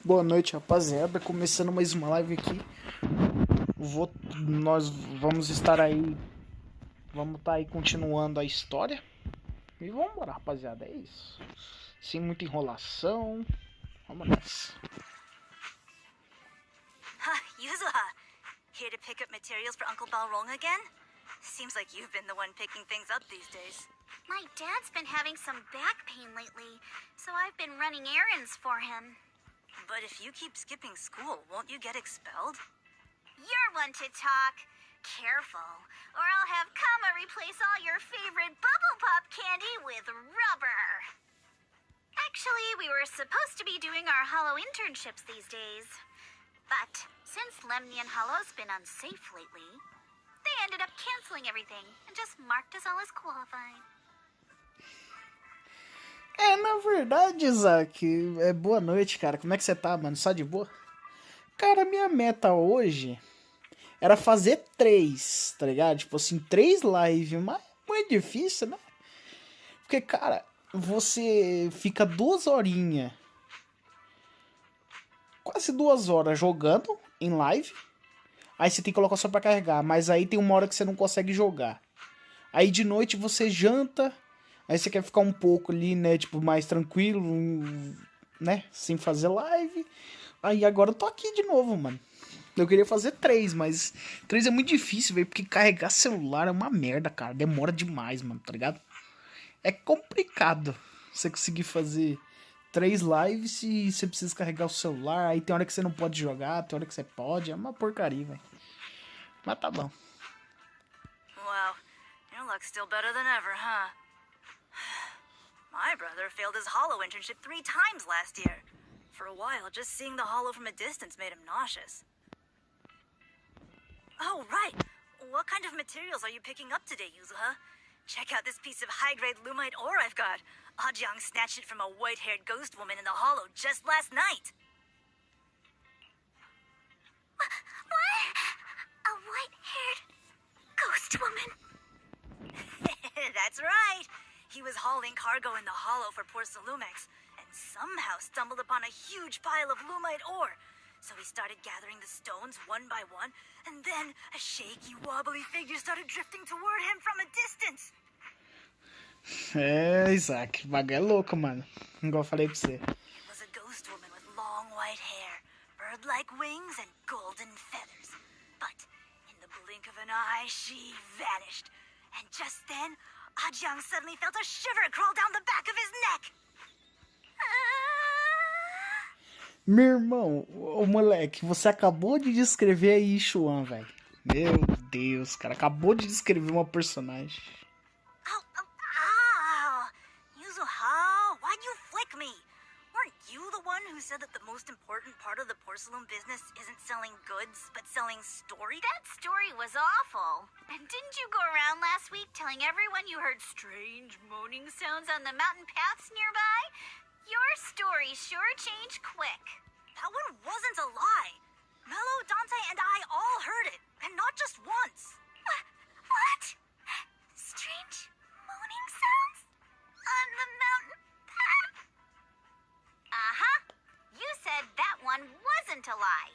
Boa noite, rapaziada. Começando mais uma live aqui. Nós vamos estar aí. Vamos estar aí continuando a história. E vamos embora, rapaziada. É isso. Sem muita enrolação. Vamos nessa. Yuzuha, here to pick up materials for Uncle Balrog again? Seems like you've been the one picking things up these days. My dad's been having some back pain lately, so I've been running errands for him. But if you keep skipping school, won't you get expelled? You're one to talk. Careful, or I'll have Kama replace all your favorite Bubble Pop candy with rubber. Actually, we were supposed to be doing our Hollow internships these days. But since Lemnian Hollow's been unsafe lately, they ended up canceling everything and just marked us all as qualified. Na verdade, Isaac, boa noite, cara. Como é que você tá, mano? Só de boa? Cara, minha meta hoje era fazer 3, tá ligado? Tipo assim, 3 lives, mas é muito difícil, né? Porque, cara, você fica 2 horinhas, quase 2 horas jogando em live. Aí você tem que colocar só pra carregar, mas aí tem uma hora que você não consegue jogar. Aí de noite você janta. Aí você quer ficar um pouco ali, né, tipo, mais tranquilo, né, sem fazer live. Aí agora eu tô aqui de novo, mano. Eu queria fazer 3, mas 3 é muito difícil, velho, porque carregar celular é uma merda, cara. Demora demais, mano, tá ligado? É complicado você conseguir fazer 3 lives se você precisa carregar o celular. Aí tem hora que você não pode jogar, tem hora que você pode. É uma porcaria, velho. Mas tá bom. Wow, your luck's still better than ever, huh? My brother failed his Hollow internship 3 times last year. For a while, just seeing the Hollow from a distance made him nauseous. Oh, right. What kind of materials are you picking up today, Yuzuha? Check out this piece of high-grade lumite ore I've got. Ajang snatched it from a white-haired ghost woman in the Hollow just last night. What? A white-haired ghost woman? That's right. He was hauling cargo in the Hollow for poor Salumex, and somehow stumbled upon a huge pile of lumite ore. So he started gathering the stones one by one, and then a shaky, wobbly figure started drifting toward him from a distance. Isaac, o bagulho é louco, mano. Igual eu falei pra você. It was a ghost woman with long white hair, bird-like wings, and golden feathers. But in the blink of an eye, she vanished. And just then, Ajang suddenly felt a shiver crawl down the back of his neck. Meu irmão, ô moleque, você acabou de descrever a Yishuan, velho. Meu Deus, cara, acabou de descrever uma personagem. Ow! Yuzuha, why'd you flick me? Weren't you the one who said that the most important part of the porcelain business isn't selling goods, but selling story? That story was awful. And didn't you go around last week telling everyone you heard strange moaning sounds on the mountain paths nearby? Your story sure changed quick. That one wasn't a lie. Mello, Dante, and I all heard it, and not just once. What? Strange moaning sounds? On the mountain path? Uh-huh. You said that one wasn't a lie.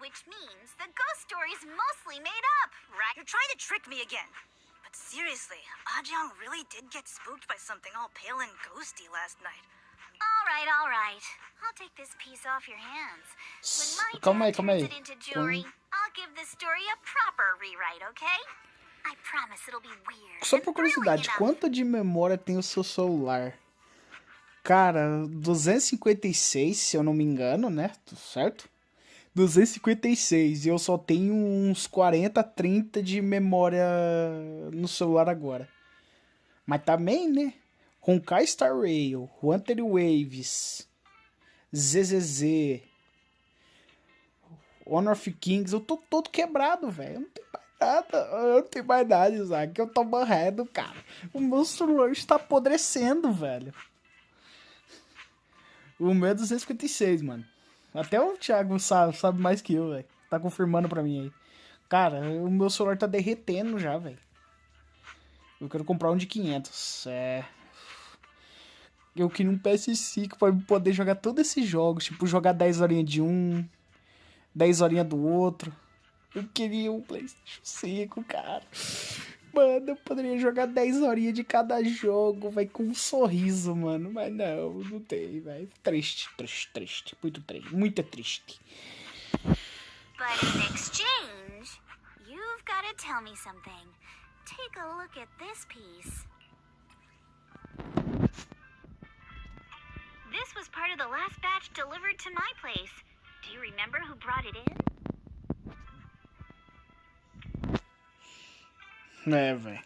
Which means the ghost story's mostly made up, right? You're trying to trick me again. But seriously, Ajang really did get spooked by something all pale and ghosty last night. All right. I'll take this piece off your hands. When Calma my aí, dad calma aí. turns it into jewelry, I'll give this story a proper rewrite, okay? I promise it'll be weird. Só por curiosidade, quanto de memória tem o seu celular? Cara, 256, se eu não me engano, né? Certo? 256. E eu só tenho uns 40, 30 de memória no celular agora. Mas também, né? Honkai Star Rail, Wanted Waves, ZZZ, Honor of Kings, eu tô todo quebrado, velho. Eu não tenho mais nada. Eu não tenho mais nada, Isaac. Eu tô morrendo, cara. O meu celular está apodrecendo, velho. O meu é 256, mano. Até o Thiago sabe mais que eu, velho. Tá confirmando pra mim aí. Cara, o meu celular tá derretendo já, velho. Eu quero comprar um de 500. Eu queria um PS5 pra poder jogar todos esses jogos. Tipo, jogar 10 horinhas de um, 10 horinhas do outro. Eu queria um PlayStation 5, cara. Mano, eu poderia jogar 10 horinhas de cada jogo, vai com um sorriso, mano. Mas não tem, velho. Triste, triste, triste. Muito triste, muito triste. But in exchange, you've got to tell me something. Take a look at this piece. This was part of the last batch delivered to my place. Do you remember who brought it in? É, velho.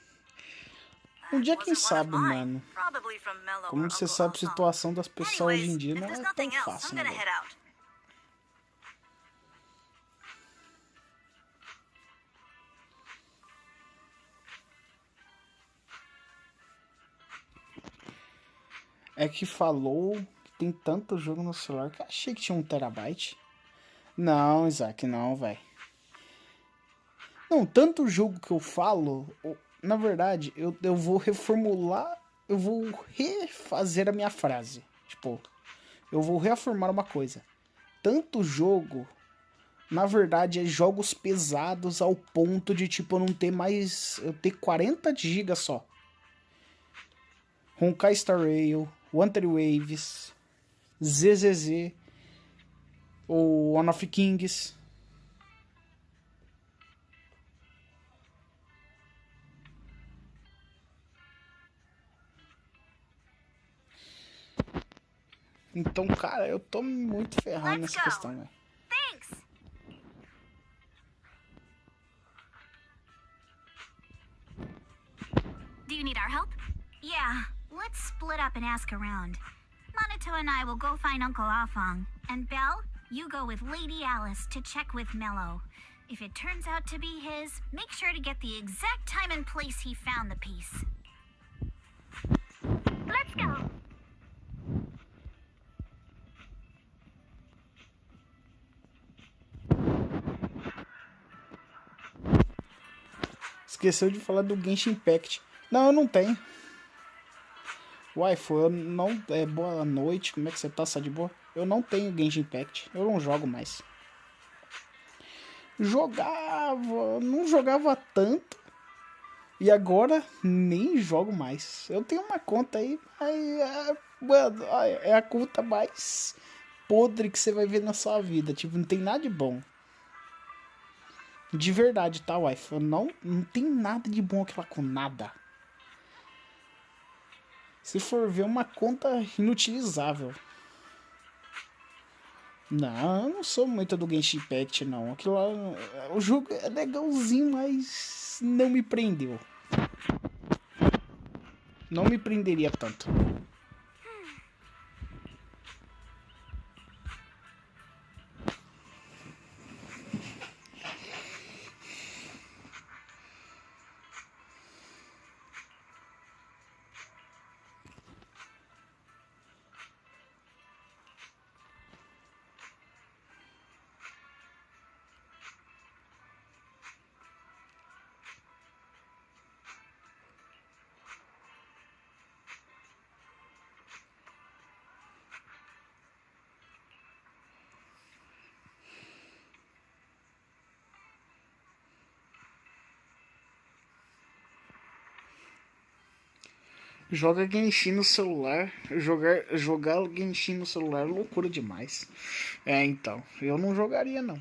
Um dia quem sabe, mano. Como você sabe, a situação das pessoas hoje em dia não é tão fácil, né, velho? É que falou que tem tanto jogo no celular que eu achei que tinha 1 terabyte. Não, Isaac, não, velho. Não, tanto jogo que eu falo, na verdade, eu vou reformular, eu vou refazer a minha frase. Tipo, eu vou reafirmar uma coisa. Tanto jogo, na verdade, é jogos pesados ao ponto de, tipo, eu não ter mais... Eu ter 40 GB só. Honkai Star Rail, Wanted Waves, ZZZ, ou One of Kings... Então, cara, eu tô muito ferrado nessa questão, velho. Thanks. Do you need our help? Yeah, let's split up and ask around. Monito and I will go find Uncle Afong. And Belle, you go with Lady Alice to check with Mello. If it turns out to be his, make sure to get the exact time and place he found the piece. Let's go. Esqueceu de falar do Genshin Impact. Não, eu não tenho. Waifu, eu não... boa noite, como é que você tá? Tá de boa? Eu não tenho Genshin Impact. Eu não jogo mais. Jogava... Não jogava tanto. E agora nem jogo mais. Eu tenho uma conta aí. Mano, é a conta mais podre que você vai ver na sua vida. Tipo, não tem nada de bom. De verdade, tá, wife? Não tem nada de bom aquela com nada. Se for ver, uma conta inutilizável. Não, eu não sou muito do Genshin Impact, não. Aquilo lá, o jogo é legalzinho, mas não me prendeu. Não me prenderia tanto. Joga Genshin no celular. Jogar Genshin no celular é loucura demais. É, então. Eu não jogaria, não.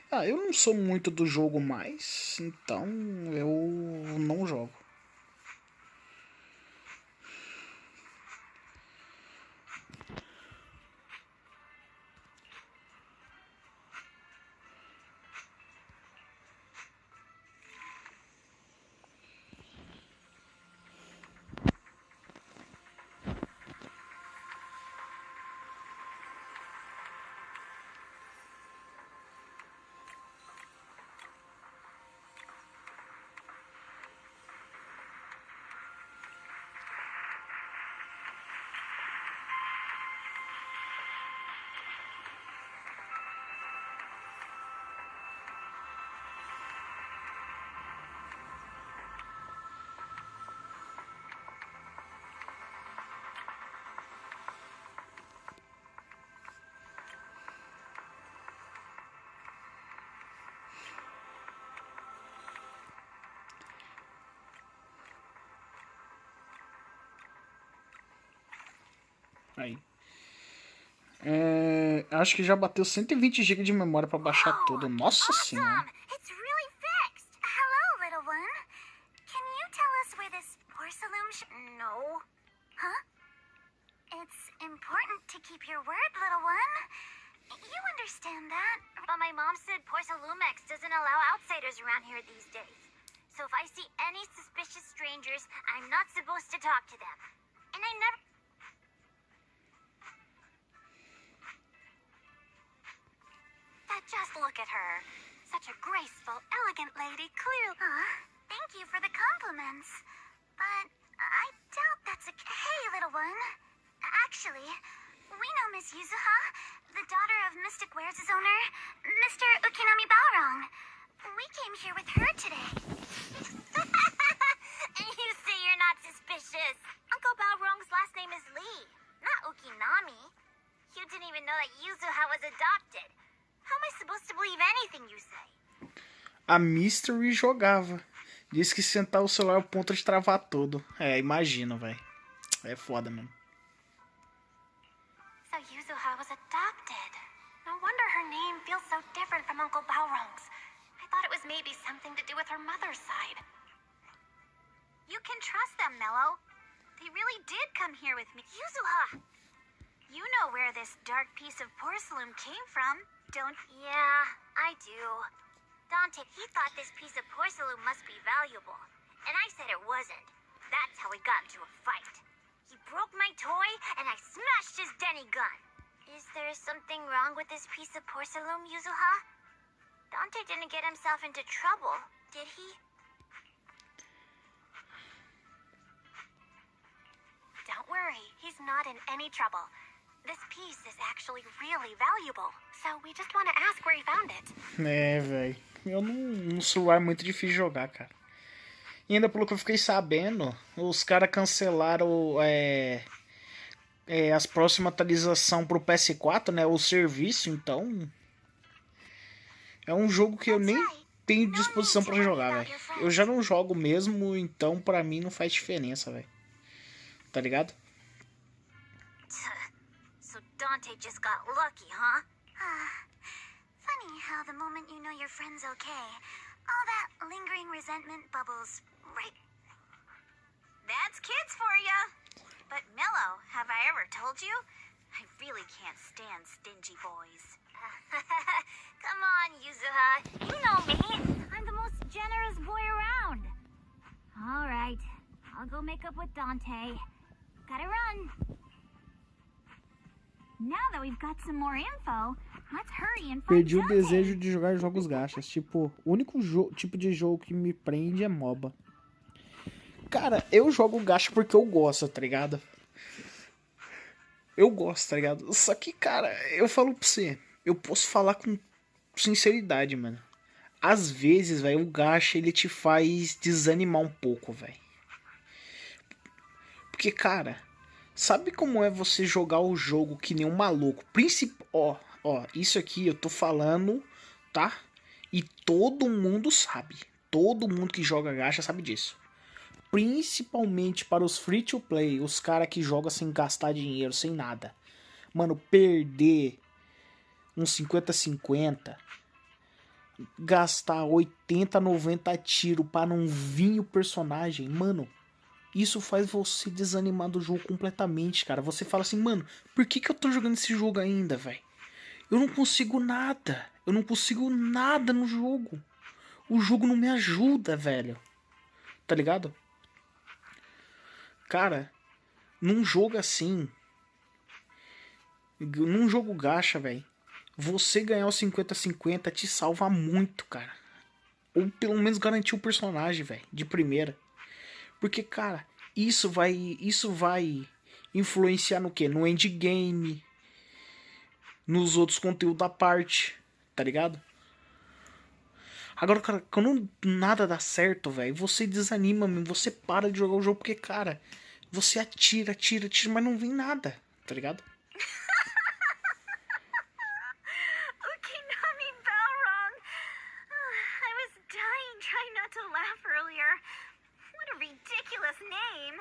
Ah, eu não sou muito do jogo mais. Então, eu não jogo. Aí. Acho que já bateu 120 GB de memória pra baixar tudo. Nossa senhora. It's really fixed. Hello, little one. Can you tell us where this porcelain No. Huh? It's important to keep your word, little one. You understand that. But my mom said Porcelumex doesn't allow outsiders around here these days. So if I see any suspicious strangers, I'm not supposed to talk to them. And I never... Just look at her. Such a graceful, elegant lady, clearly. Thank you for the compliments. But I doubt that's a... Hey, little one. Actually, we know Miss Yuzuha, the daughter of Mystic Wares' owner, Mr. Ukinami Balrong. We came here with her today. And you say you're not suspicious. Uncle Balrong's last name is Lee, not Ukinami. You didn't even know that Yuzuha was adopted. How am I supposed to believe anything you say? A Mystery jogava. Disse que sentar o celular ao ponto de travar todo. Imagina, velho. É foda mesmo. So Yuzuha was adopted. No wonder her name feels so different from Uncle Balrong's. I thought it was maybe something to do with her mother's side. You can trust them, Mello. They really did come here with me. Yuzuha! You know where this dark piece of porcelain came from, don't... Yeah, I do. Dante, he thought this piece of porcelain must be valuable. And I said it wasn't. That's how we got into a fight. He broke my toy, and I smashed his Denny gun. Is there something wrong with this piece of porcelain, Yuzuha? Dante didn't get himself into trouble, did he? Don't worry, he's not in any trouble. This piece is actually really valuable, so we just want to ask where he found it. Velho. Eu no celular é muito difícil de jogar, cara. E ainda pelo que eu fiquei sabendo, os caras cancelaram as próximas atualizações pro PS4, né? O serviço, então... É um jogo que eu nem tenho disposição pra jogar, velho. Eu já não jogo mesmo, então pra mim não faz diferença, velho. Tá ligado? So Dante just got lucky, huh? Funny how the moment you know your friend's okay, all that lingering resentment bubbles right... That's kids for ya! But Mello, have I ever told you? I really can't stand stingy boys. Come on, Yuzuha. You know me. I'm the most generous boy around. All right. I'll go make up with Dante. Gotta run. Now that we've got some more info, let's hurry and find Perdi o Dante. desejo de jogar jogos gachas. Tipo, o único tipo de jogo que me prende é MOBA. Cara, eu jogo gacha porque eu gosto, tá ligado? Eu gosto, tá ligado? Só que, cara, eu falo pra você, eu posso falar com sinceridade, mano. Às vezes, velho, o gacha, ele te faz desanimar um pouco, velho. Porque, cara, sabe como é você jogar o jogo que nem um maluco? Ó, isso aqui eu tô falando, tá? E todo mundo sabe. Todo mundo que joga gacha sabe disso. Principalmente para os free to play, os caras que jogam sem gastar dinheiro, sem nada. Mano, perder uns 50-50, gastar 80-90 tiros para não vir o personagem, mano, isso faz você desanimar do jogo completamente, cara. Você fala assim, mano, por que eu tô jogando esse jogo ainda, velho? Eu não consigo nada. Eu não consigo nada no jogo. O jogo não me ajuda, velho. Tá ligado? Cara, num jogo assim, num jogo gacha, velho, você ganhar os 50-50 te salva muito, cara. Ou pelo menos garantir o personagem, velho, de primeira. Porque, cara, isso vai influenciar no quê? No endgame, nos outros conteúdos à parte, tá ligado? Agora, cara, quando nada dá certo, velho, você desanima, você para de jogar o jogo, porque, cara, você atira, mas não vem nada, tá ligado? Ukinami Balrong. I was dying trying not to laugh earlier. What a ridiculous name.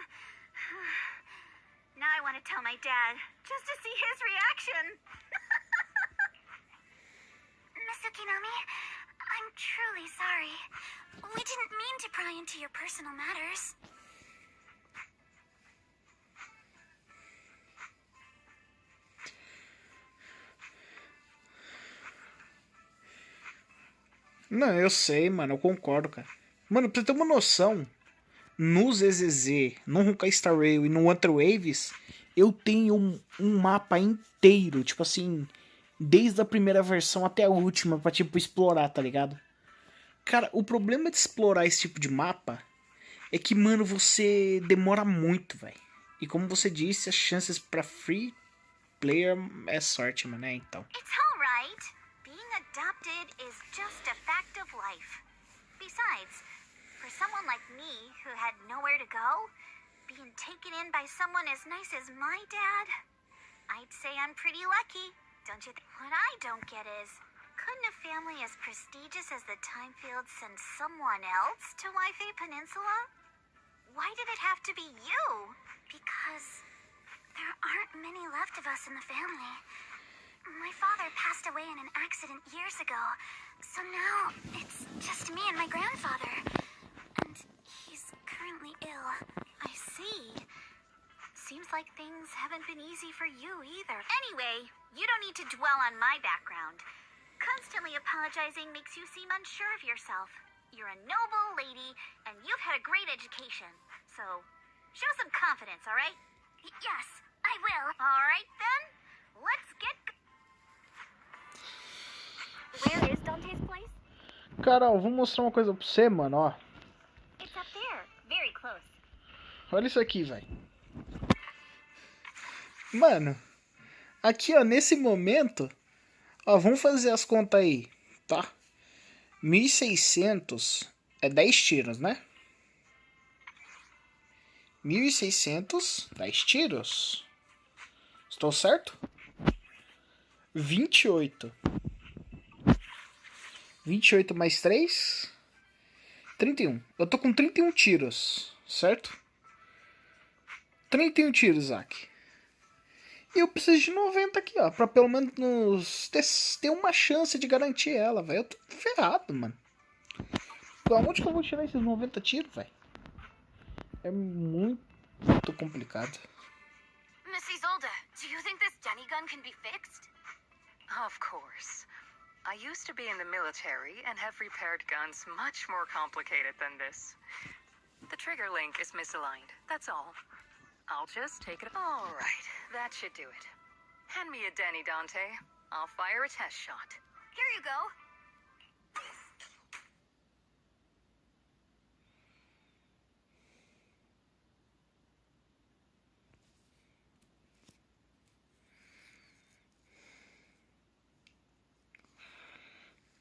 Now I want to tell my dad, just to see his reaction. Miss Ukinami, I'm truly sorry. We didn't mean to pry into your personal matters. Não, eu sei, mano, eu concordo, cara. Mano, pra você ter uma noção, no ZZZ, no Honkai Star Rail e no Ultra Waves, eu tenho um mapa inteiro, tipo assim, desde a primeira versão até a última, pra, tipo, explorar, tá ligado? Cara, o problema de explorar esse tipo de mapa é que, mano, você demora muito, velho. E como você disse, as chances pra free player é sorte, mano, né? Então. It's alright. Being adopted is just a fact of life. Besides, for someone like me who had nowhere to go, being taken in by someone as nice as my dad, I'd say I'm pretty lucky, don't you think? What I don't get is, couldn't a family as prestigious as the Timefield send someone else to Waifei Peninsula? Why did it have to be you? Because there aren't many left of us in the family. My father passed away in an accident years ago, so now it's just me and my grandfather. And he's currently ill. I see. Seems like things haven't been easy for you either. Anyway, you don't need to dwell on my background. Constantly apologizing makes you seem unsure of yourself. You're a noble lady, and you've had a great education. So, show some confidence, alright? Yes, I will. Alright then, let's get... Where is Dante's place? Carol, vou mostrar uma coisa pra você, mano, ó. It's up there, very close. Olha isso aqui, velho. Mano, aqui, ó, nesse momento, ó, vamos fazer as contas aí, tá? 1.600 é 10 tiros, né? 1.600, 10 tiros. Estou certo? 28. 28 mais 3, 31. Eu tô com 31 tiros, certo? 31 tiros, Zack. E eu preciso de 90 aqui, ó. Pra pelo menos ter uma chance de garantir ela, velho. Eu tô ferrado, mano. Aonde que eu vou tirar esses 90 tiros, velho? É muito complicado. Miss Isolde, do you think this Denny gun can be fixed? Of course. I used to be in the military and have repaired guns much more complicated than this. The trigger link is misaligned, that's all. I'll just take it. All right, that should do it. Hand me a Denny, Dante. I'll fire a test shot. Here you go.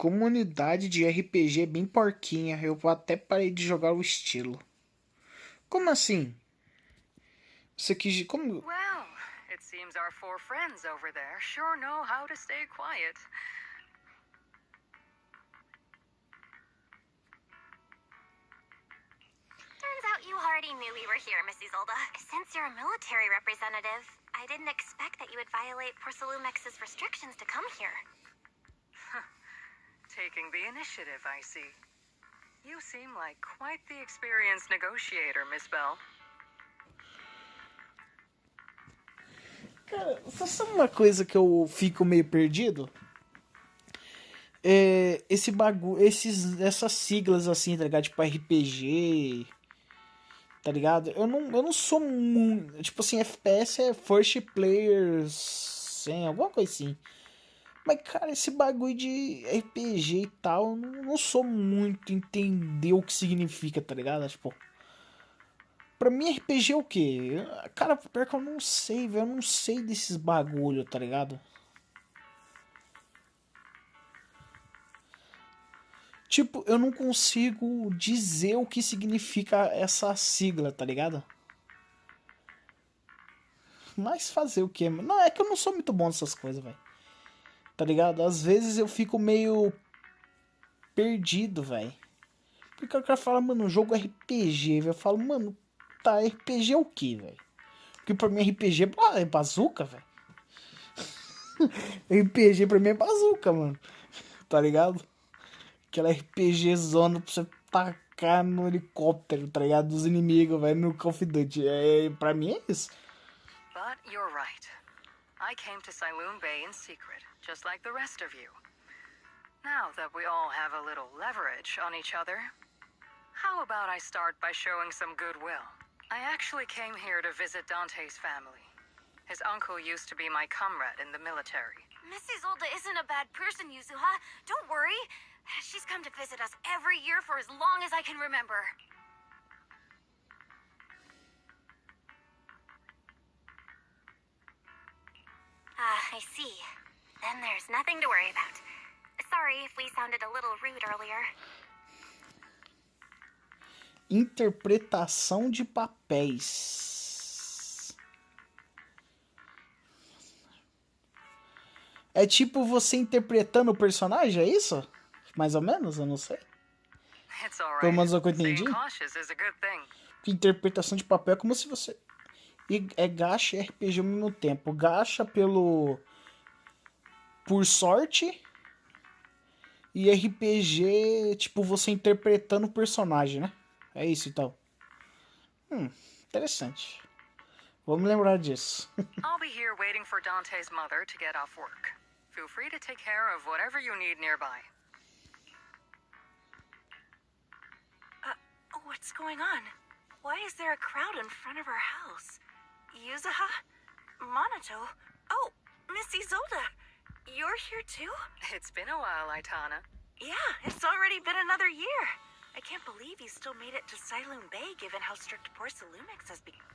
Comunidade de RPG bem porquinha. Eu até parei de jogar o estilo. Como assim? Você quis... Como... Well, it seems our four friends over there sure know how to stay quiet. Turns out you already knew we were here, Miss Isolde. Since you're a military representative, I didn't expect that you would violate Porcelumex's restrictions to come here. Taking the initiative, I see. You seem like quite the experienced negotiator, Miss Bell. Cara, sabe uma coisa que eu fico meio perdido? É esse bagulho, essas siglas assim, tá ligado? Tipo RPG, tá ligado? Eu não sou muito... Tipo assim, FPS é First Players, sem alguma coisa assim. Mas, cara, esse bagulho de RPG e tal, eu não sou muito entender o que significa, tá ligado? Tipo, pra mim RPG é o quê? Cara, pior que eu não sei, velho. Eu não sei desses bagulho, tá ligado? Tipo, eu não consigo dizer o que significa essa sigla, tá ligado? Mas fazer o quê? Não, é que eu não sou muito bom nessas coisas, velho. Tá ligado? Às vezes eu fico meio perdido, velho. Porque o cara fala, mano, jogo RPG, velho. Eu falo, mano, tá, RPG é o que, velho? Porque pra mim RPG é bazuca, velho. RPG pra mim é bazuca, mano. Tá ligado? Aquela RPG zona pra você tacar no helicóptero, tá ligado? Dos inimigos, velho, no Call of Duty. Pra mim é isso. But you're right. I came to Saloon Bay in secret, just like the rest of you. Now that we all have a little leverage on each other, how about I start by showing some goodwill? I actually came here to visit Dante's family. His uncle used to be my comrade in the military. Miss Isolde isn't a bad person, Yuzuha. Don't worry. She's come to visit us every year for as long as I can remember. I see. Then there's nothing to worry about. Sorry if we sounded a little rude earlier. Interpretação de papéis. É tipo você interpretando o personagem, é isso? Mais ou menos, eu não sei. It's all Pelo right. menos é o que eu entendi. Being cautious is a good thing. Interpretação de papel é como se você... É gacha e RPG ao mesmo tempo. Gacha por sorte. E RPG, tipo, você interpretando o personagem, né? É isso, então. Interessante. Vamos lembrar disso. I'll be here waiting for Dante's mother to get off work. Feel free to take care of whatever you need nearby. What's going on? Why is there a crowd in front of our house? Yuzuha? Monato? Oh, Miss Isolde. You're here too? It's been a while, Aitana. Yeah, it's already been another year. I can't believe you still made it to Saloon Bay given how strict Porcelumix has become.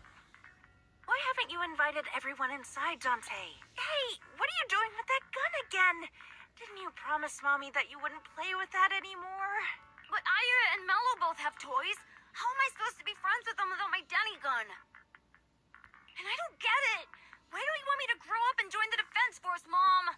Why haven't you invited everyone inside, Dante? Hey, what are you doing with that gun again? Didn't you promise Mommy that you wouldn't play with that anymore? But Aya and Mello both have toys. How am I supposed to be friends with them without my Denny gun? And I don't get it. Why don't you want me to grow up and join the Defense Force, Mom?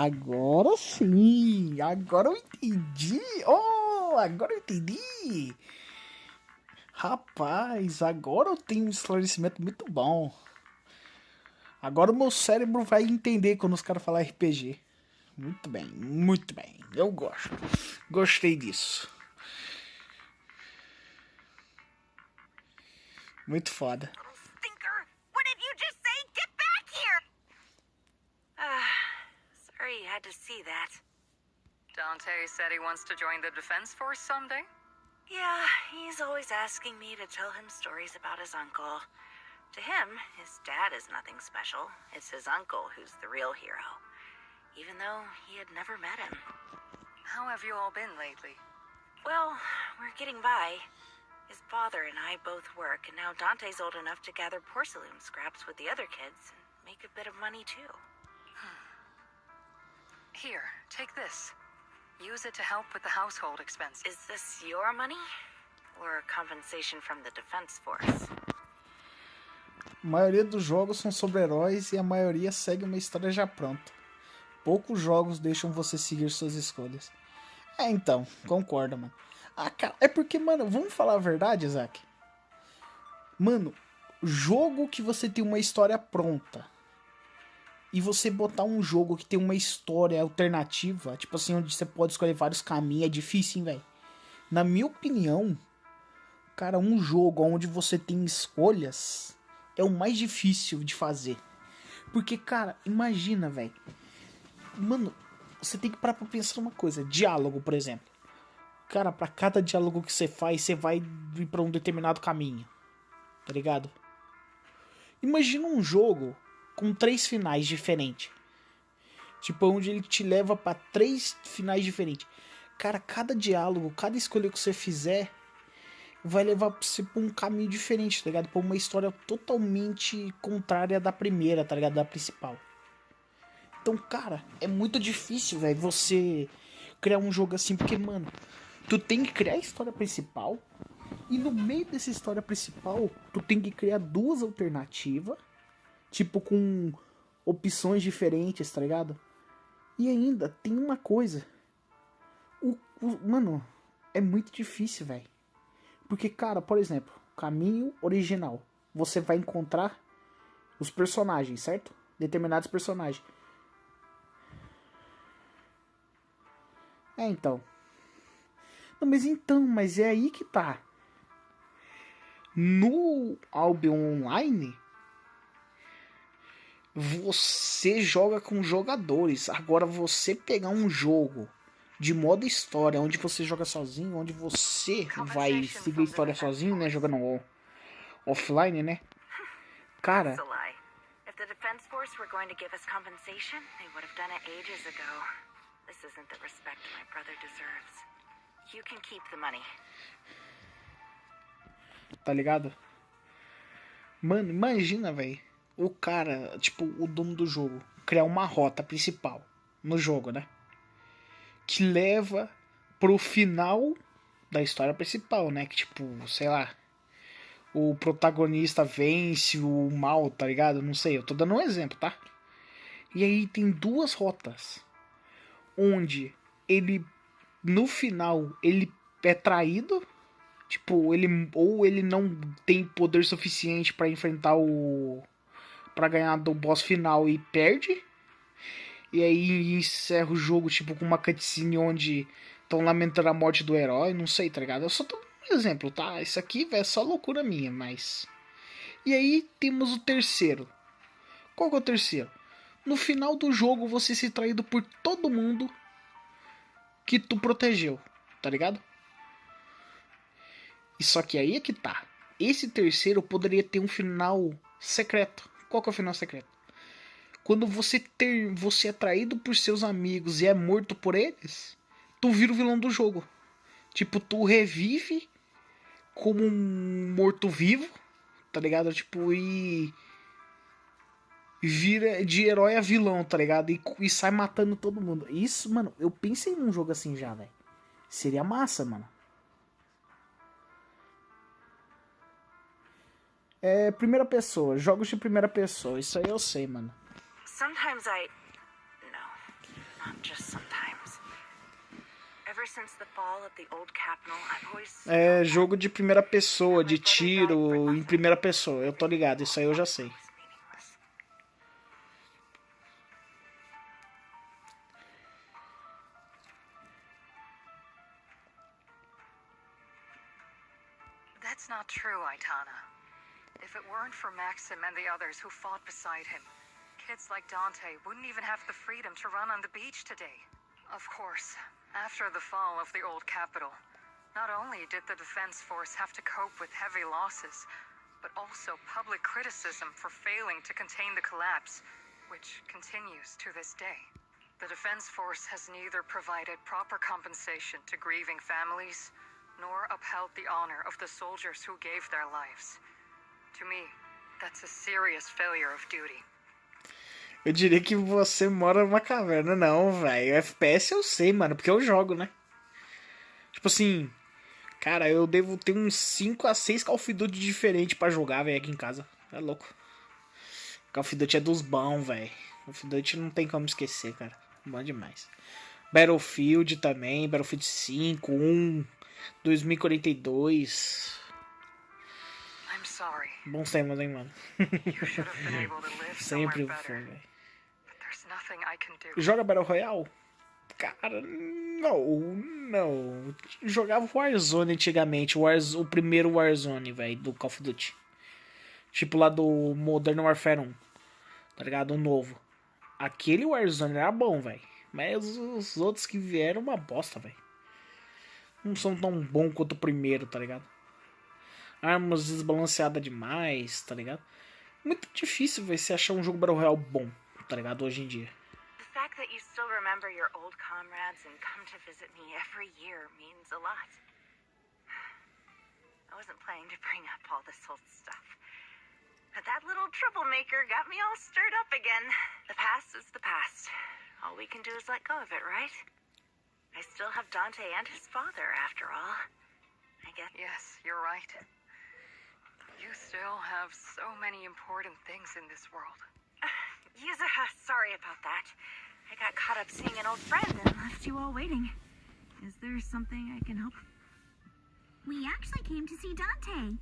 Agora sim. Agora eu entendi. Agora eu entendi. Rapaz, agora eu tenho um esclarecimento muito bom. Agora o meu cérebro vai entender quando os caras falam RPG. Muito bem, muito bem. Eu gosto. Gostei disso. Muito foda. Stinker! What did you just say? Get back here! Sorry you had to see that. Dante said he wants to join the Defense Force someday? Yeah, he's always asking me to tell him stories about his uncle. To him, his dad is nothing special. It's his uncle who's the real hero. Even though he had never met him. How have you all been lately? Well, we're getting by. His father and I both work, and now Dante's old enough to gather porcelain scraps with the other kids and make a bit of money too. Here, take this. Use it to help with the household expenses. Is this your money? Or compensation from the Defense Force? A maioria dos jogos são sobre heróis e a maioria segue uma história já pronta. Poucos jogos deixam você seguir suas escolhas. Então, concorda, mano. Cara, é porque, mano, vamos falar a verdade, Isaac? Mano, jogo que você tem uma história pronta e você botar um jogo que tem uma história alternativa, tipo assim, onde você pode escolher vários caminhos, é difícil, hein, velho? Na minha opinião, cara, um jogo onde você tem escolhas é o mais difícil de fazer. Porque, cara, imagina, velho. Mano, você tem que parar pra pensar uma coisa. Diálogo, por exemplo. Cara, pra cada diálogo que você faz, você vai ir pra um determinado caminho. Tá ligado? Imagina um jogo com 3 finais diferentes. Tipo, onde ele te leva pra 3 finais diferentes. Cara, cada diálogo, cada escolha que você fizer vai levar você pra um caminho diferente, tá ligado? Pra uma história totalmente contrária da primeira, tá ligado? Da principal. Então, cara, é muito difícil, velho, você criar um jogo assim, porque, mano, tu tem que criar a história principal e no meio dessa história principal, tu tem que criar 2 alternativas, tipo, com opções diferentes, tá ligado? E ainda tem uma coisa. Mano, é muito difícil, velho. Porque, cara, por exemplo, caminho original. Você vai encontrar os personagens, certo? Determinados personagens. Então. Não, mas é aí que tá. No Albion Online, você joga com jogadores. Agora, você pegar um jogo de modo história, onde você joga sozinho, onde você vai seguir a história sozinho, né? Jogando offline, né? Cara, If the defense force were going to give us compensation, they would have done it ages ago. This isn't the respect my brother deserves. You can keep the money. tá ligado? Mano, imagina, velho. O cara, tipo, o dono do jogo, criar uma rota principal no jogo, né? Que leva pro final da história principal, né? Que, tipo, sei lá, o protagonista vence o mal, tá ligado? Não sei, eu tô dando um exemplo, tá? E aí tem duas rotas. Onde ele, no final, ele é traído. Tipo, ele não tem poder suficiente pra enfrentar pra ganhar do boss final e perde. E aí encerra o jogo, tipo, com uma cutscene onde estão lamentando a morte do herói. Não sei, tá ligado? Eu só tô dando um exemplo, tá? Isso aqui é só loucura minha, mas... E aí temos o terceiro. Qual que é o terceiro? No final do jogo você ser traído por todo mundo que tu protegeu, tá ligado? E só que aí é que tá. Esse terceiro poderia ter um final secreto. Qual que é o final secreto? Quando você é traído por seus amigos e é morto por eles, tu vira o vilão do jogo. Tipo, tu revive como um morto-vivo, tá ligado? Tipo, e vira de herói a vilão, tá ligado? E sai matando todo mundo. Isso, mano, eu pensei num jogo assim já, velho. Seria massa, mano. É, primeira pessoa, jogos de primeira pessoa, isso aí eu sei, mano. Sometimes No, not just sometimes. Ever since the fall of the old capital, I've always... É, jogo de primeira pessoa, de tiro em primeira pessoa, eu tô ligado, isso aí eu já sei. That's not true, Aitana. If it weren't for Maxim and the others who fought beside him, kids like Dante wouldn't even have the freedom to run on the beach today. Of course, after the fall of the old capital, not only did the defense force have to cope with heavy losses, but also public criticism for failing to contain the collapse, which continues to this day. The defense force has neither provided proper compensation to grieving families, nor upheld the honor of the soldiers who gave their lives. To me, that's a serious failure of duty. Eu diria que você mora numa caverna, não, velho. FPS eu sei, mano, porque eu jogo, né? Tipo assim, cara, eu devo ter uns 5 a 6 Call of Duty diferentes pra jogar, velho, aqui em casa. É louco. Call of Duty é dos bons, velho. Call of Duty não tem como esquecer, cara. Bom demais. Battlefield também, Battlefield 5, 1, 2042. Sorry. Bons temas, hein, mano? Sempre foi, velho. Joga Battle Royale? Cara, não. Jogava Warzone antigamente, o primeiro Warzone, velho, do Call of Duty. Tipo lá do Modern Warfare 1, tá ligado? O novo. Aquele Warzone era bom, velho. Mas os outros que vieram, uma bosta, velho. Não são tão bons quanto o primeiro, tá ligado? Armas desbalanceadas demais, tá ligado? Muito difícil, véio, você achar um jogo Battle Royale bom, tá ligado? Hoje em dia. The fact that you still remember your old comrades and come to visit me every year means a lot. I wasn't planning to bring up all this old stuff, but that little troublemaker got me all stirred up again. The past is the past. All we can do is let go of it, right? I still have Dante and his father, after all. I guess. Yes, you're right. You still have so many important things in this world. Yuzuha, sorry about that. I got caught up seeing an old friend and left you all waiting. Is there something I can help? We actually came to see Dante.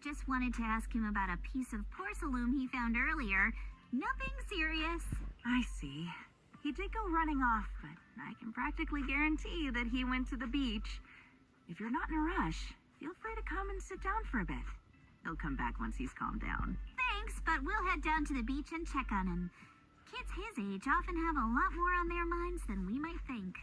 Just wanted to ask him about a piece of porcelain he found earlier. Nothing serious. I see. He did go running off, but I can practically guarantee that he went to the beach. If you're not in a rush, feel free to come and sit down for a bit. He'll come back once he's calmed down. Thanks, but we'll head down to the beach and check on him. Kids his age often have a lot more on their minds than we might think.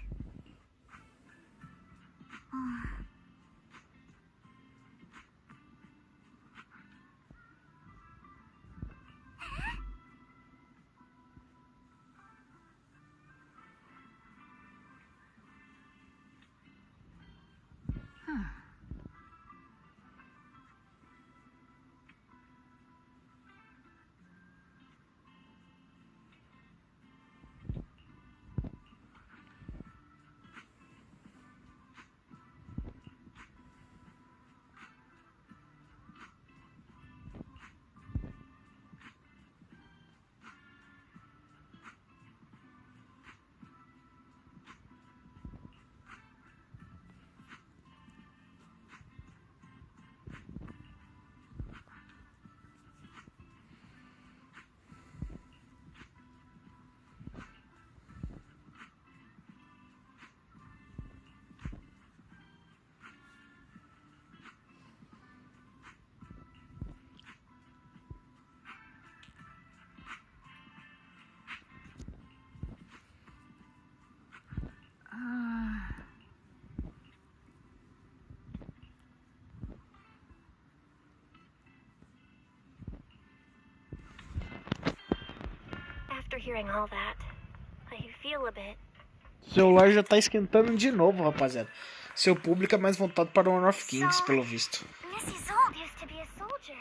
After hearing all that, I feel a bit. O celular já tá esquentando de novo, rapaziada. Seu público é mais voltado para o Honor of Kings, pelo visto. Missy Zold used to be a soldier.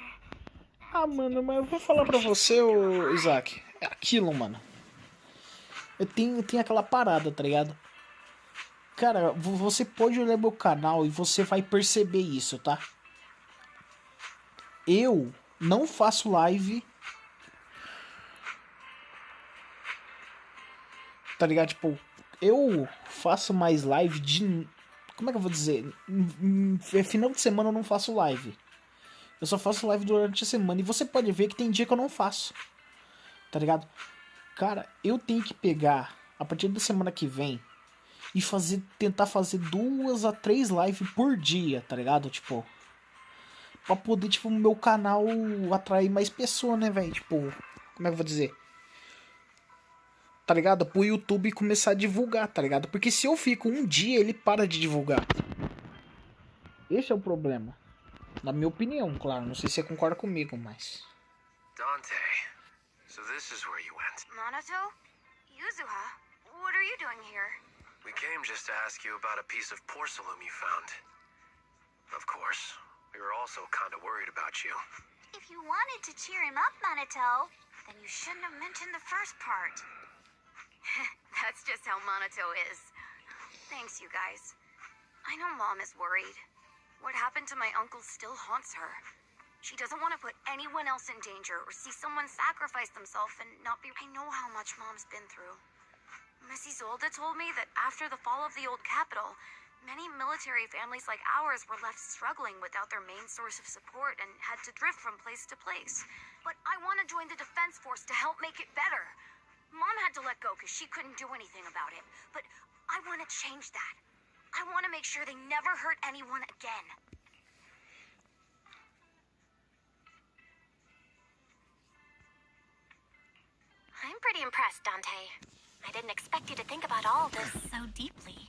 Ah, mano, mas eu vou falar pra você, ô Isaac. É aquilo, mano. Eu tenho aquela parada, tá ligado? Cara, você pode olhar meu canal e você vai perceber isso, tá? Eu não faço live... Tá ligado? Tipo, eu faço mais live de... Como é que eu vou dizer? Final de semana eu não faço live. Eu só faço live durante a semana. E você pode ver que tem dia que eu não faço. Tá ligado? Cara, eu tenho que pegar, a partir da semana que vem, e tentar fazer 2 a 3 lives por dia, tá ligado? Tipo, pra poder, tipo, meu canal atrair mais pessoas, né, velho? Tipo, como é que eu vou dizer? Tá ligado? Pro YouTube começar a divulgar, tá ligado? Porque se eu fico um dia, ele para de divulgar. Esse é o problema. Na minha opinião, claro. Não sei se você concorda comigo, mas... Dante, so this is where you went. Monato? Yuzuha? What are you doing here? We came just to ask you about a piece of porcelain you found. Of course, we were also kind of worried about you. If you wanted to cheer him up, Monato, then you shouldn't have mentioned the first part. That's just how Monato is. Thanks, you guys. I know Mom is worried. What happened to my uncle still haunts her. She doesn't want to put anyone else in danger or see someone sacrifice themselves and not be... I know how much Mom's been through. Missy Zolda told me that after the fall of the old capital, many military families like ours were left struggling without their main source of support and had to drift from place to place. But I want to join the defense force to help make it better. Mom had to let go because she couldn't do anything about it. But I want to change that. I want to make sure they never hurt anyone again. I'm pretty impressed, Dante. I didn't expect you to think about all this so deeply.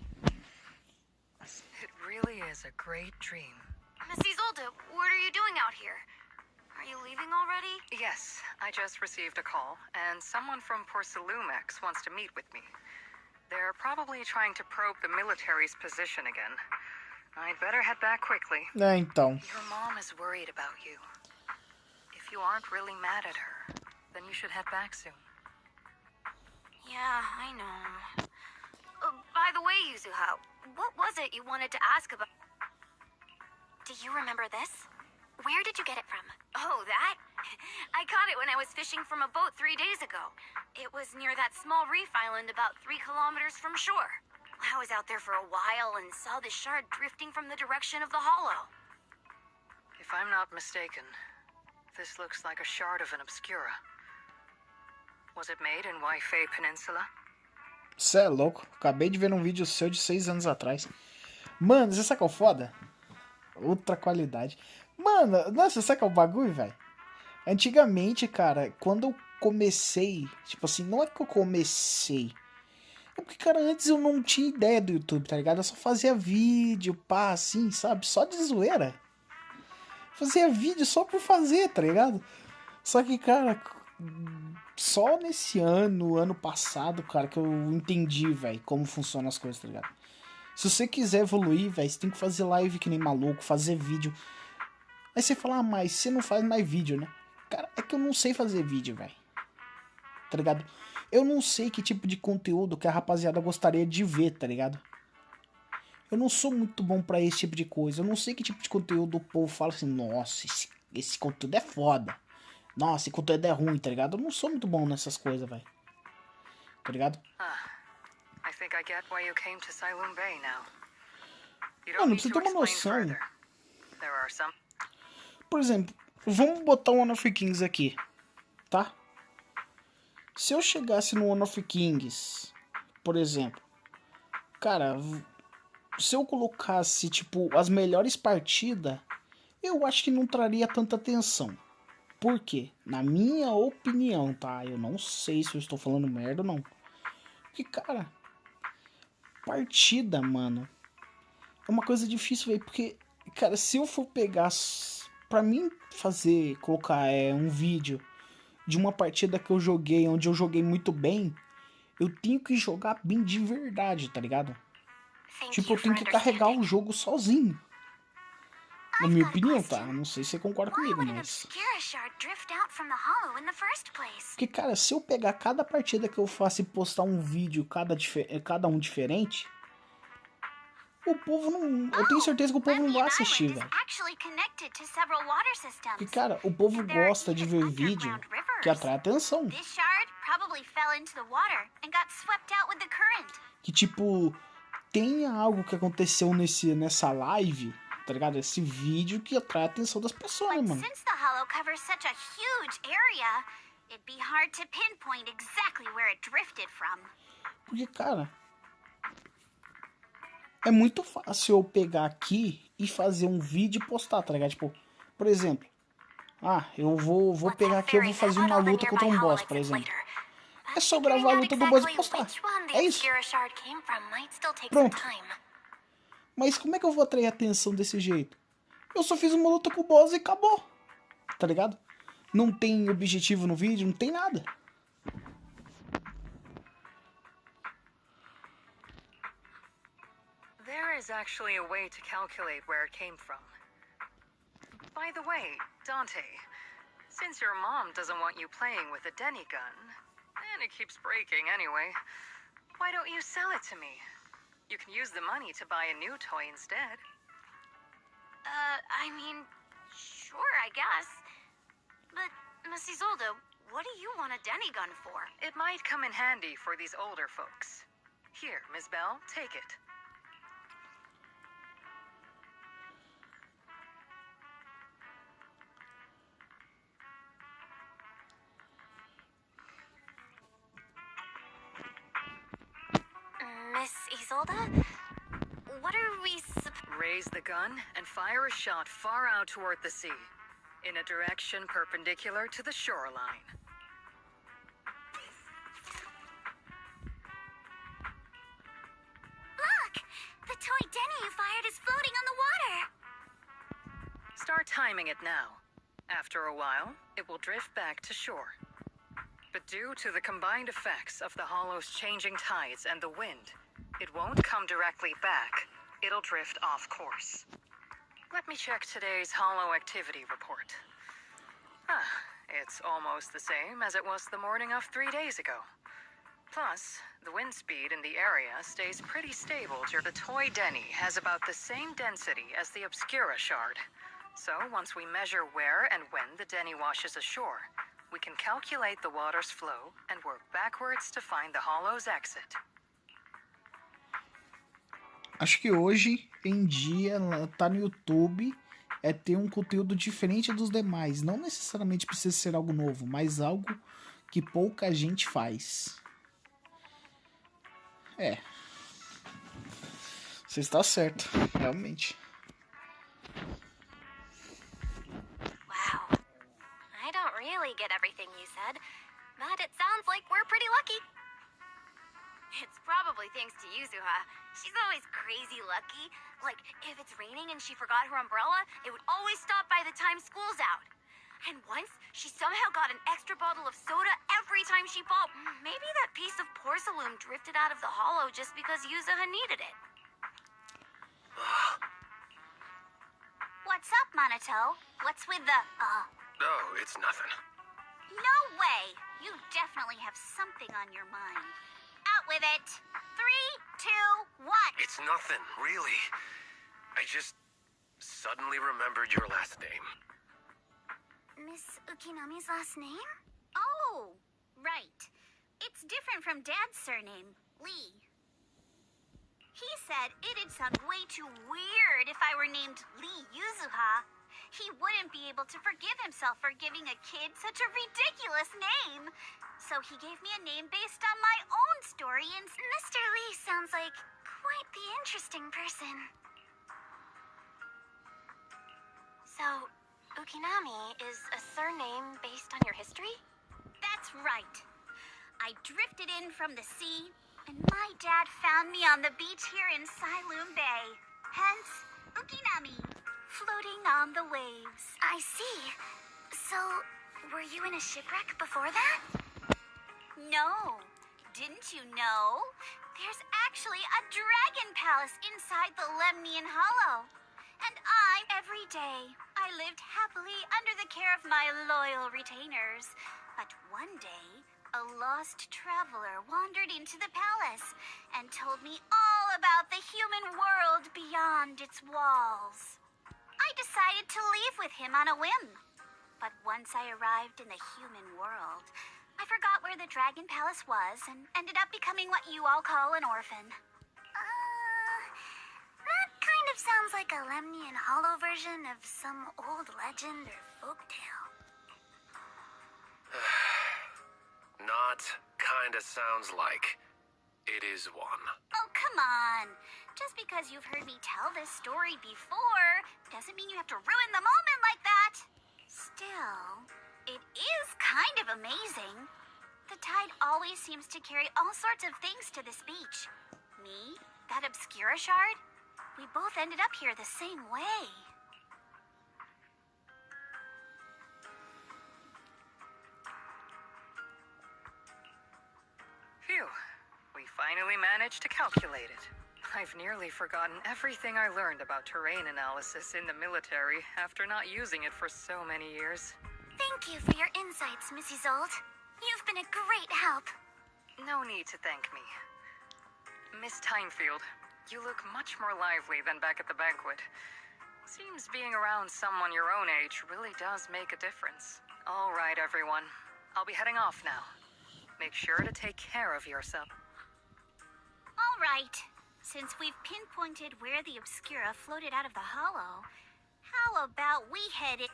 It really is a great dream. Missy Zolda, what are you doing out here? Are you leaving already? Yes, I just received a call, and someone from Porcelumex wants to meet with me. They're probably trying to probe the military's position again. I'd better head back quickly. É, então. Your mom is worried about you. If you aren't really mad at her, then you should head back soon. Yeah, I know. By the way, Yuzuha, what was it you wanted to ask about? Do you remember this? Where did you get it from? Oh, that? I caught it when I was fishing from a boat 3 days ago. It was near that small reef island about 3 kilometers from shore. I was out there for a while and saw the shard drifting from the direction of the hollow. If I'm not mistaken, this looks like a shard of an obscura. Was it made in Waifei Peninsula? Cê é louco. Acabei de ver um vídeo seu de 6 anos atrás. Mano, você sabe qual é o foda? Outra qualidade. Mano, nossa, sabe qual é o bagulho, velho? Antigamente, cara, quando eu comecei... Tipo assim, não é que eu comecei... É porque, cara, antes eu não tinha ideia do YouTube, tá ligado? Eu só fazia vídeo, pá, assim, sabe? Só de zoeira. Fazia vídeo só por fazer, tá ligado? Só que, cara... Só nesse ano passado, cara, que eu entendi, velho, como funcionam as coisas, tá ligado? Se você quiser evoluir, velho, você tem que fazer live que nem maluco, fazer vídeo. Aí você fala, mas você não faz mais vídeo, né? Cara, é que eu não sei fazer vídeo, velho. Tá ligado? Eu não sei que tipo de conteúdo que a rapaziada gostaria de ver, tá ligado? Eu não sou muito bom pra esse tipo de coisa. Eu não sei que tipo de conteúdo o povo fala assim, nossa, esse conteúdo é foda. Nossa, esse conteúdo é ruim, tá ligado? Eu não sou muito bom nessas coisas, velho. Tá ligado? I think I get why you came to Silum Bay now. You Mano, don't pra você need ter to uma explain noção. further. There are some. Por exemplo, vamos botar o One of Kings aqui, tá? Se eu chegasse no One of Kings, por exemplo, cara, se eu colocasse, tipo, as melhores partidas, eu acho que não traria tanta atenção. Por quê? Na minha opinião, tá? Eu não sei se eu estou falando merda ou não. Porque, cara, partida, mano, é uma coisa difícil, velho. Porque, cara, se eu for pegar... Pra mim fazer, colocar um vídeo de uma partida que eu joguei, onde eu joguei muito bem, eu tenho que jogar bem de verdade, tá ligado? Tipo, eu tenho que carregar o jogo sozinho. Na minha opinião, tá? Não sei se você concorda comigo, mas... Porque, cara, se eu pegar cada partida que eu faço e postar um vídeo, cada um diferente... O povo não... Eu tenho certeza que o povo não vai assistir, velho. Porque, cara, o povo gosta de ver vídeo que atrai atenção. Que, tipo, tenha algo que aconteceu nessa live, tá ligado? Esse vídeo que atrai a atenção das pessoas, né, mano? Porque, cara... É muito fácil eu pegar aqui e fazer um vídeo e postar, tá ligado? Tipo, por exemplo, eu vou pegar aqui, eu vou fazer uma luta contra um boss, por exemplo. É só gravar a luta do boss e postar. É isso. Pronto. Mas como é que eu vou atrair a atenção desse jeito? Eu só fiz uma luta com o boss e acabou. Tá ligado? Não tem objetivo no vídeo, não tem nada. There is actually a way to calculate where it came from. By the way, Dante, since your mom doesn't want you playing with a Denny gun, and it keeps breaking anyway, why don't you sell it to me? You can use the money to buy a new toy instead. I mean, sure, I guess. But, Miss Isolde, what do you want a Denny gun for? It might come in handy for these older folks. Here, Miss Bell, take it. Miss Isolde? What are we Raise the gun and fire a shot far out toward the sea, in a direction perpendicular to the shoreline. Look! The toy Denny you fired is floating on the water! Start timing it now. After a while, it will drift back to shore. But due to the combined effects of the hollow's changing tides and the wind, it won't come directly back. It'll drift off course. Let me check today's hollow activity report. It's almost the same as it was the morning of 3 days ago. Plus, the wind speed in the area stays pretty stable. The toy Denny has about the same density as the Obscura shard, So once we measure where and when the Denny washes ashore, we can calculate the water's flow and work backwards to find the hollow's exit. Acho que hoje em dia tá no YouTube é ter um conteúdo diferente dos demais. Não necessariamente precisa ser algo novo, mas algo que pouca gente faz. É. Você está certo, realmente. Wow. I don't really get everything you said, but it sounds like we're pretty lucky. It's probably thanks to Yuzuha. She's always crazy lucky. Like, if it's raining and she forgot her umbrella, it would always stop by the time school's out. And once, she somehow got an extra bottle of soda every time she bought. Maybe that piece of porcelain drifted out of the hollow just because Yuzuha needed it. What's up, Monato? What's with the, Oh, it's nothing. No way! You definitely have something on your mind. Out with it. 3, 2, 1. It's nothing, really. I just suddenly remembered your last name. Miss Ukinami's last name? Oh, right. It's different from Dad's surname, Lee. He said it'd sound way too weird if I were named Lee Yuzuha. He wouldn't be able to forgive himself for giving a kid such a ridiculous name. So he gave me a name based on my own story, and Mr. Lee sounds like quite the interesting person. So, Ukinami is a surname based on your history? That's right. I drifted in from the sea, and my dad found me on the beach here in Sailoon Bay. Hence, Ukinami, floating on the waves. I see. So, were you in a shipwreck before that? No. Didn't you know? There's actually a dragon palace inside the Lemnian Hollow. And every day, I lived happily under the care of my loyal retainers. But one day, a lost traveler wandered into the palace and told me all about the human world beyond its walls. I decided to leave with him on a whim. But once I arrived in the human world, I forgot where the Dragon Palace was and ended up becoming what you all call an orphan. That kind of sounds like a Lemnian Hollow version of some old legend or folktale. Not kinda sounds like. It is one. Oh, come on. Just because you've heard me tell this story before doesn't mean you have to ruin the moment like that. Still, it is kind of amazing. The tide always seems to carry all sorts of things to this beach. Me, that Obscura shard, we both ended up here the same way. Phew. We finally managed to calculate it. I've nearly forgotten everything I learned about terrain analysis in the military after not using it for so many years. Thank you for your insights, Mrs. Old. You've been a great help. No need to thank me. Miss Timefield, you look much more lively than back at the banquet. Seems being around someone your own age really does make a difference. All right, everyone. I'll be heading off now. Make sure to take care of yourself. All right. Since we've pinpointed where the Obscura floated out of the hollow, how about we head it?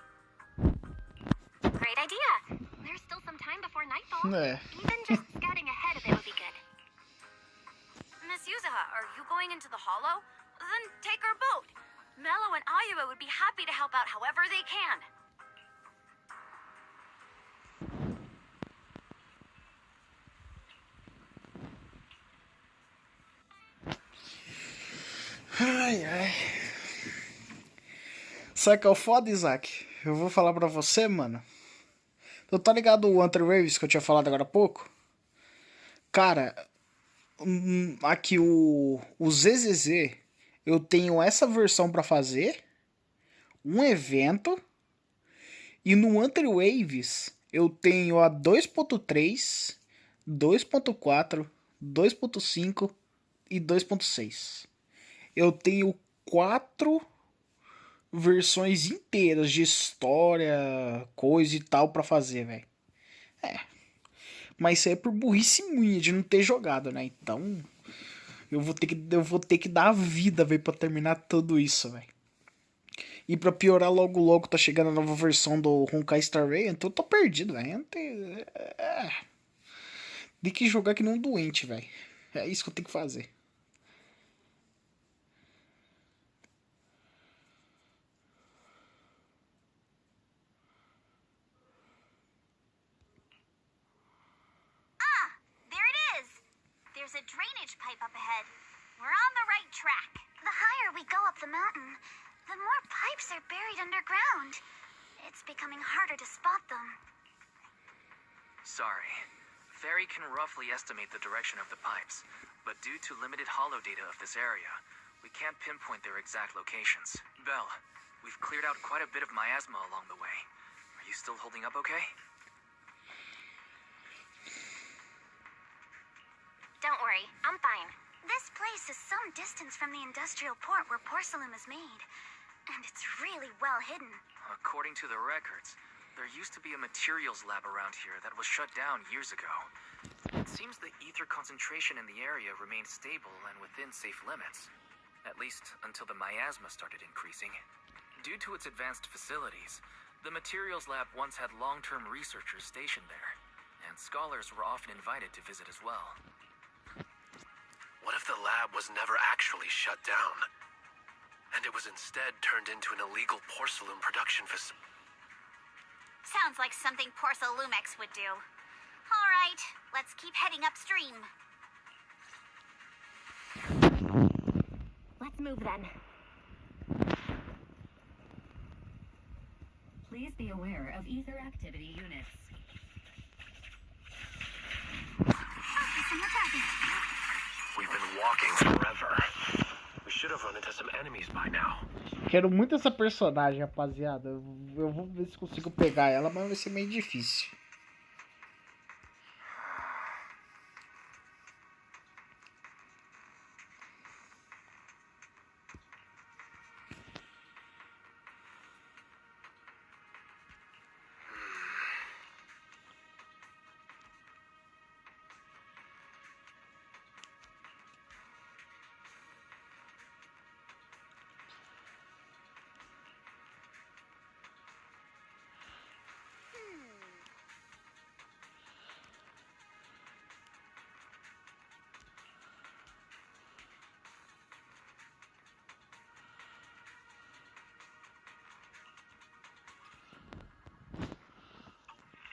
Great idea. There's still some time before nightfall. É. Even just scouting ahead of it would be good. Miss Yuzuha, are you going into the hollow? Then take our boat. Mello and Ayuba would be happy to help out however they can. Ai, ai. Sabe que é o foda, Isaac? Eu vou falar pra você, mano. Tu tá ligado o Hunter Waves que eu tinha falado agora há pouco? Cara, aqui o ZZZ, eu tenho essa versão pra fazer, um evento, e no Hunter Waves eu tenho a 2.3, 2.4, 2.5 e 2.6. Eu tenho 4 versões inteiras de história, coisa e tal pra fazer, velho. É. Mas isso aí é por burrice minha de não ter jogado, né? Então, eu vou ter que dar a vida, velho, pra terminar tudo isso, velho. E pra piorar, logo logo tá chegando a nova versão do Honkai Star Rail, então eu tô perdido, velho. Tem que jogar que nem um doente, velho. É isso que eu tenho que fazer. There it is! There's a drainage pipe up ahead. We're on the right track. The higher we go up the mountain, the more pipes are buried underground. It's becoming harder to spot them. Sorry. Fairy can roughly estimate the direction of the pipes, but due to limited holo data of this area, we can't pinpoint their exact locations. Belle, we've cleared out quite a bit of miasma along the way. Are you still holding up okay? Don't worry, I'm fine. This place is some distance from the industrial port where porcelain is made, and it's really well hidden. According to the records, there used to be a materials lab around here that was shut down years ago. It seems the ether concentration in the area remained stable and within safe limits, at least until the miasma started increasing. Due to its advanced facilities, the materials lab once had long-term researchers stationed there, and scholars were often invited to visit as well. What if the lab was never actually shut down, and it was instead turned into an illegal porcelain production facility? Sounds like something Porcelumex would do. All right, let's keep heading upstream. Let's move then. Please be aware of ether activity units. We've been walking forever. We should have run into some enemies by now. Quero muito essa personagem, rapaziada. Eu vou ver se consigo pegar ela, mas vai ser meio difícil.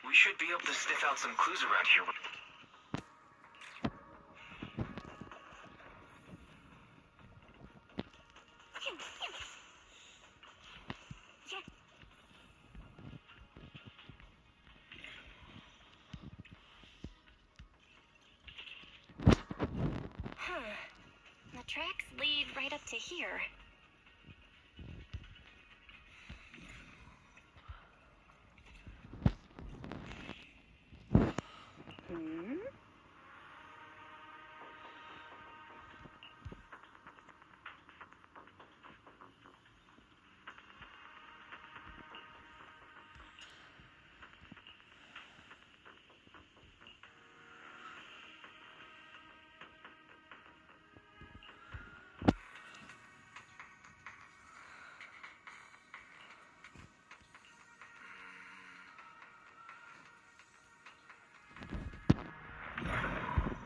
We should be able to sniff out some clues around here. The tracks lead right up to here.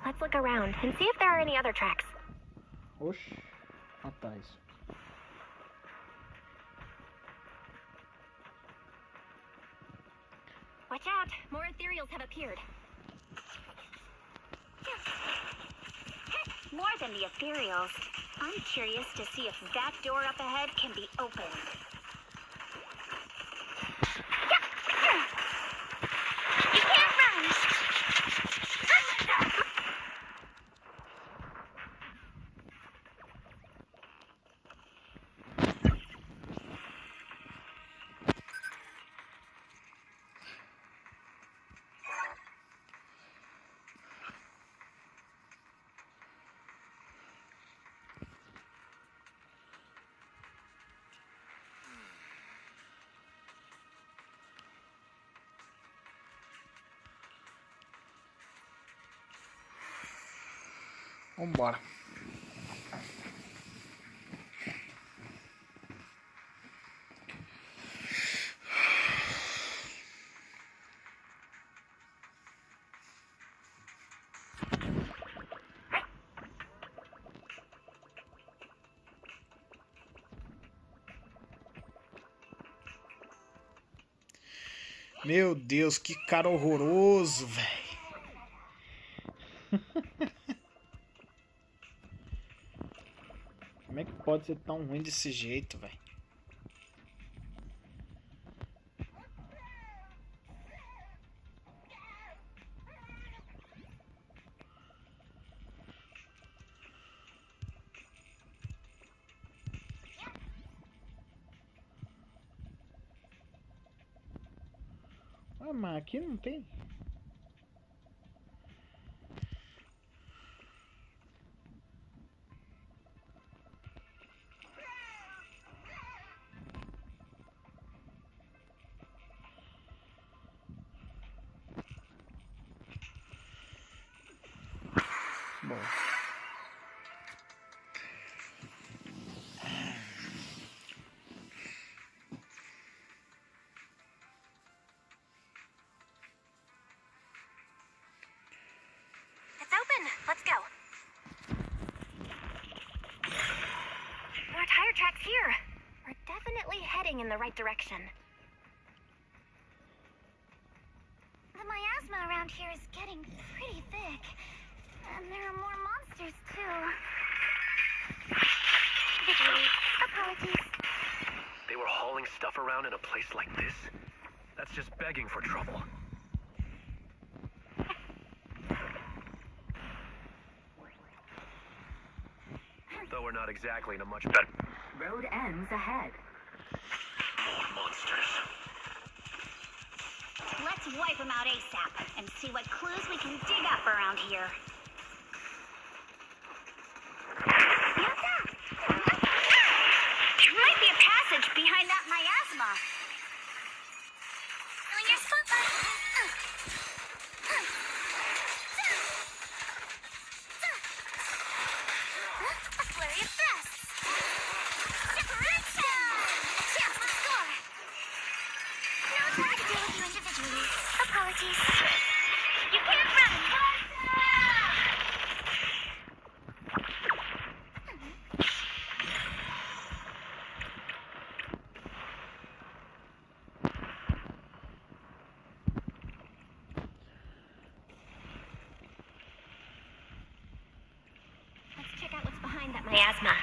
Let's look around and see if there are any other tracks. Oxi, atrás. Watch out! More ethereals have appeared. More than the ethereals. I'm curious to see if that door up ahead can be opened. You can't run! Vambora. Meu Deus, que cara horroroso, velho. Como é que pode ser tão ruim desse jeito, velho? Ah, mas aqui não tem. Bom. It's open. Let's go. There are tire tracks here. We're definitely heading in the right direction. The miasma around here is getting pretty thick. And there are more monsters, too. Apologies. They were hauling stuff around in a place like this? That's just begging for trouble. Though we're not exactly in a much better... Road ends ahead. More monsters. Let's wipe them out ASAP and see what clues we can dig up around here. There might be a passage behind that miasma. On your spotlight. A flurry of thrusts. Separation! A chance to score. No time to deal with you individually. Apologies. You can't run! Let's check out what's behind that miasma.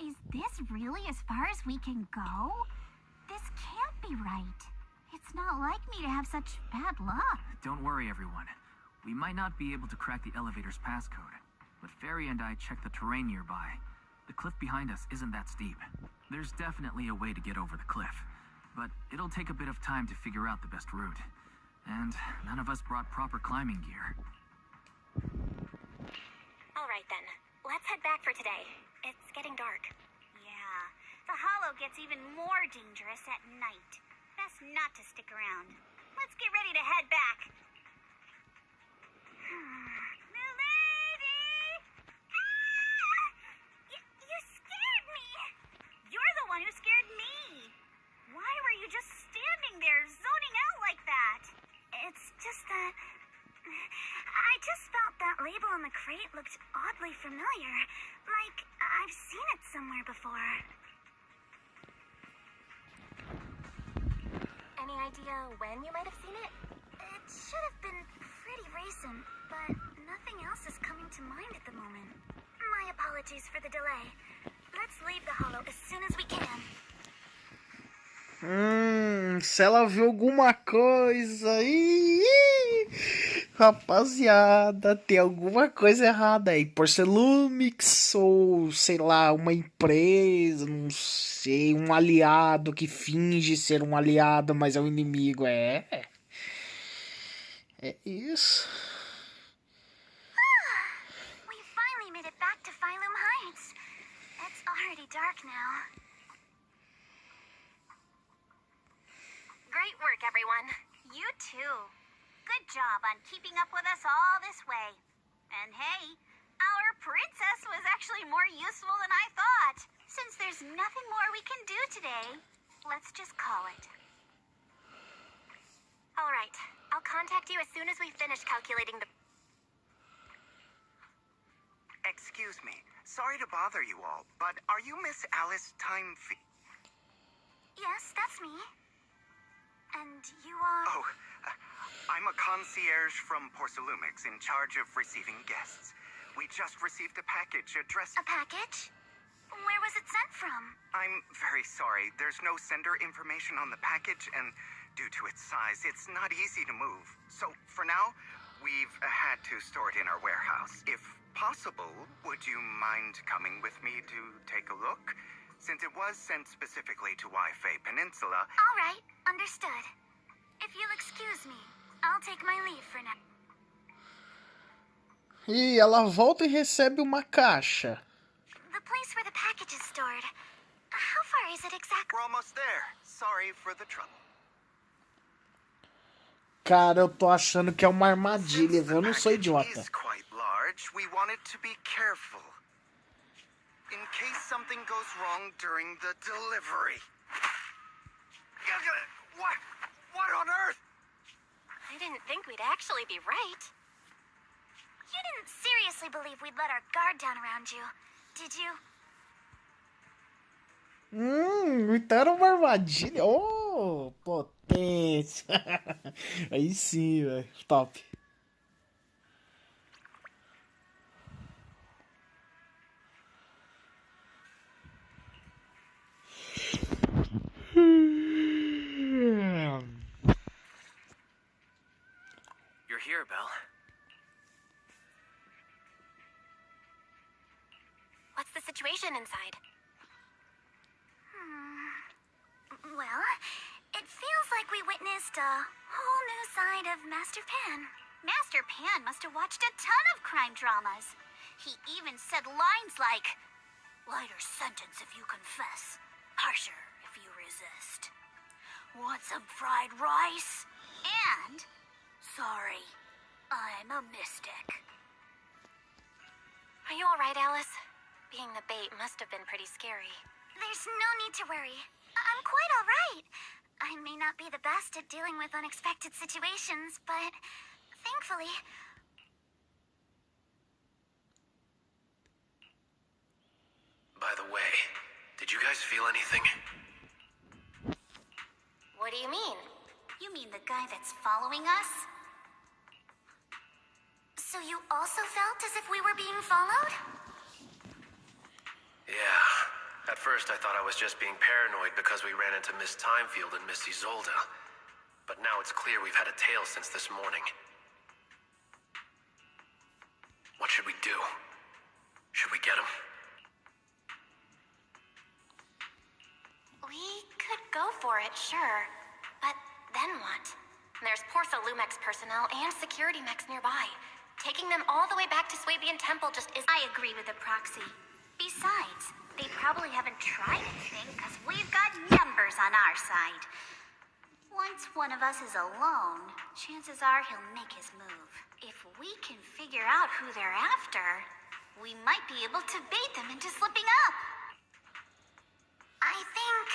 Is this really as far as we can go? This can't be right. It's not like me to have such bad luck. Don't worry, everyone. We might not be able to crack the elevator's passcode, but Fairy and I checked the terrain nearby. The cliff behind us isn't that steep. There's definitely a way to get over the cliff, but it'll take a bit of time to figure out the best route. And none of us brought proper climbing gear. Alright then, let's head back for today. It's getting dark. Yeah, the hollow gets even more dangerous at night. Best not to stick around. Let's get ready to head back. Milady! Ah! You scared me! You're the one who scared me! Why were you just standing there, zoning out like that? It's just that... I just felt that label on the crate looked oddly familiar. Like, I've seen it somewhere before. Any idea when you might have seen it? It should have been pretty recent, but nothing else is coming to mind at the moment. My apologies for the delay. Let's leave the hollow as soon as we can. Se ela viu alguma coisa aí, rapaziada, tem alguma coisa errada aí. Porcelumix ou, sei lá, uma empresa, não sei, um aliado que finge ser um aliado, mas é um inimigo. É isso. We finally made it back to Phylum Heights. It's already dark now. Great work, everyone. You too. Good job on keeping up with us all this way. And hey, our princess was actually more useful than I thought. Since there's nothing more we can do today, let's just call it. Alright, I'll contact you as soon as we finish calculating the... Excuse me. Sorry to bother you all, but are you Miss Alice Timefee? Yes, that's me. And you are... Oh, I'm a concierge from Porcelumix in charge of receiving guests. We just received a package addressed... A package? Where was it sent from? I'm very sorry. There's no sender information on the package, and due to its size, it's not easy to move. So, for now, we've had to store it in our warehouse. If possible, would you mind coming with me to take a look? Since it was sent specifically to Wi-Fi Peninsula... All right, understood. If you'll excuse me, I'll take my leave for now. E ela volta e recebe uma caixa. The place where the package is stored. How far is it exactly? We're almost there. Sorry for the trouble. Cara, eu tô achando que é uma armadilha, Since viu? Eu the não sou package idiota. is quite large, we wanted to be careful. In case something goes wrong during the delivery. What on earth? I didn't think we'd actually be right. You didn't seriously believe we'd let our guard down around you, did you? Então era uma armadilha. Oh, potência. Aí sim, velho. Top. You're here, Belle. What's the situation inside? Well, it feels like we witnessed a whole new side of Master Pan. Master Pan must have watched a ton of crime dramas. He even said lines like, "Lighter sentence if you confess, harsher if you resist. Want some fried rice? And, sorry, I'm a mystic." Are you alright, Alice? Being the bait must have been pretty scary. There's no need to worry. I'm quite all right. I may not be the best at dealing with unexpected situations, but thankfully... By the way, did you guys feel anything? What do you mean? You mean the guy that's following us? So you also felt as if we were being followed? Yeah. At first I thought I was just being paranoid because we ran into Miss Timefield and Miss Isolda. But now it's clear we've had a tail since this morning. What should we do? it, sure. But then what? There's Porcelumex personnel and security mechs nearby. Taking them all the way back to Swabian Temple just is— I agree with the proxy. Besides, they probably haven't tried anything because we've got numbers on our side. Once one of us is alone, chances are he'll make his move. If we can figure out who they're after, we might be able to bait them into slipping up. I think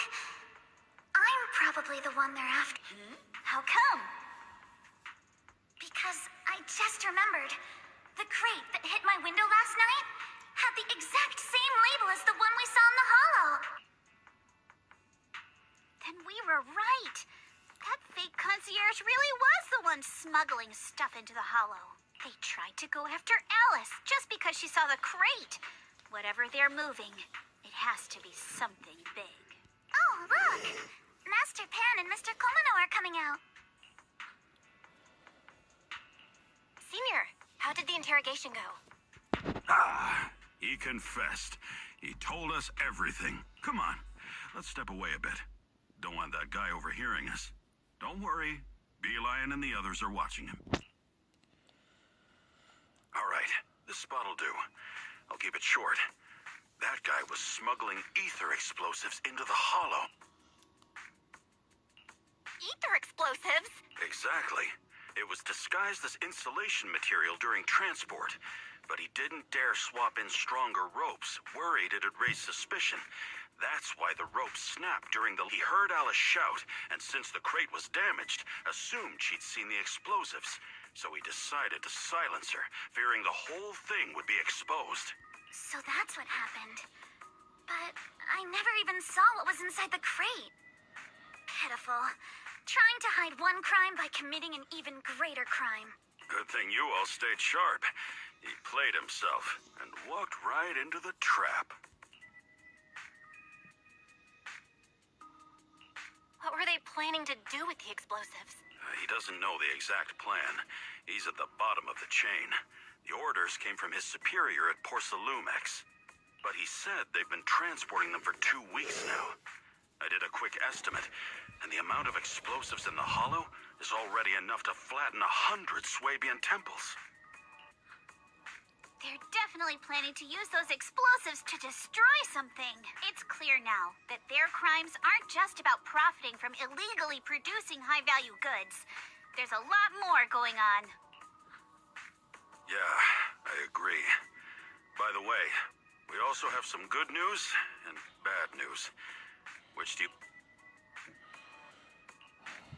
I'm probably the one they're after. How come? Because I just remembered. The crate that hit my window last night had the exact same label as the one we saw in the hollow. Then we were right. That fake concierge really was the one smuggling stuff into the hollow. They tried to go after Alice just because she saw the crate. Whatever they're moving, it has to be something big. Oh, look! Master Pan and Mr. Komano are coming out. Senior, how did the interrogation go? He confessed. He told us everything. Come on, let's step away a bit. Don't want that guy overhearing us. Don't worry, Beelion and the others are watching him. All right, this spot'll do. I'll keep it short. That guy was smuggling ether explosives into the hollow. Ether explosives? Exactly. It was disguised as insulation material during transport, but he didn't dare swap in stronger ropes, worried it'd raise suspicion. That's why the ropes snapped during the— He heard Alice shout, and since the crate was damaged, assumed she'd seen the explosives. So he decided to silence her, fearing the whole thing would be exposed. So that's what happened. But I never even saw what was inside the crate. Pitiful. Trying to hide one crime by committing an even greater crime. Good thing you all stayed sharp. He played himself and walked right into the trap. What were they planning to do with the explosives? He doesn't know the exact plan. He's at the bottom of the chain. The orders came from his superior at Porcelumex. But he said they've been transporting them for 2 weeks now. I did a quick estimate, and the amount of explosives in the hollow is already enough to flatten 100 Swabian temples. They're definitely planning to use those explosives to destroy something. It's clear now that their crimes aren't just about profiting from illegally producing high-value goods. There's a lot more going on. Yeah, I agree. By the way, we also have some good news and bad news. Which do you...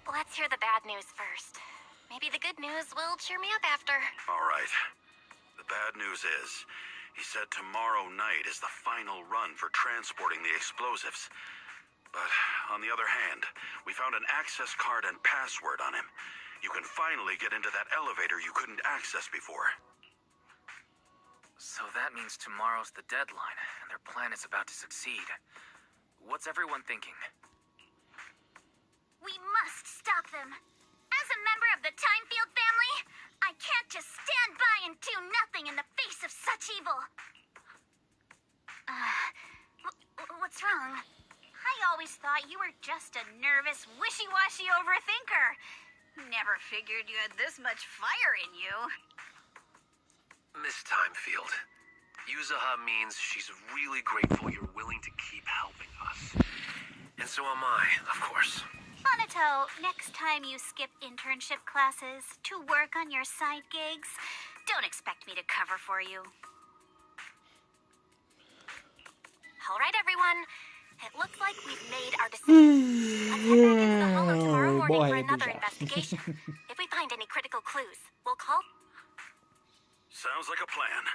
Let's hear the bad news first. Maybe the good news will cheer me up after. All right. The bad news is, he said tomorrow night is the final run for transporting the explosives. But on the other hand, we found an access card and password on him. You can finally get into that elevator you couldn't access before. So that means tomorrow's the deadline, and their plan is about to succeed. What's everyone thinking? We must stop them. As a member of the Timefield family, I can't just stand by and do nothing in the face of such evil. What's wrong? I always thought you were just a nervous, wishy-washy overthinker. Never figured you had this much fire in you. Miss Timefield, Yuzaha means she's really grateful you're willing to keep helping us. And so am I, of course. Monato, next time you skip internship classes to work on your side gigs, don't expect me to cover for you. All right, everyone. It looks like we've made our decision. Let's head back into the hollow tomorrow morning for another investigation. If we find any critical clues, we'll call... Sounds like a plan.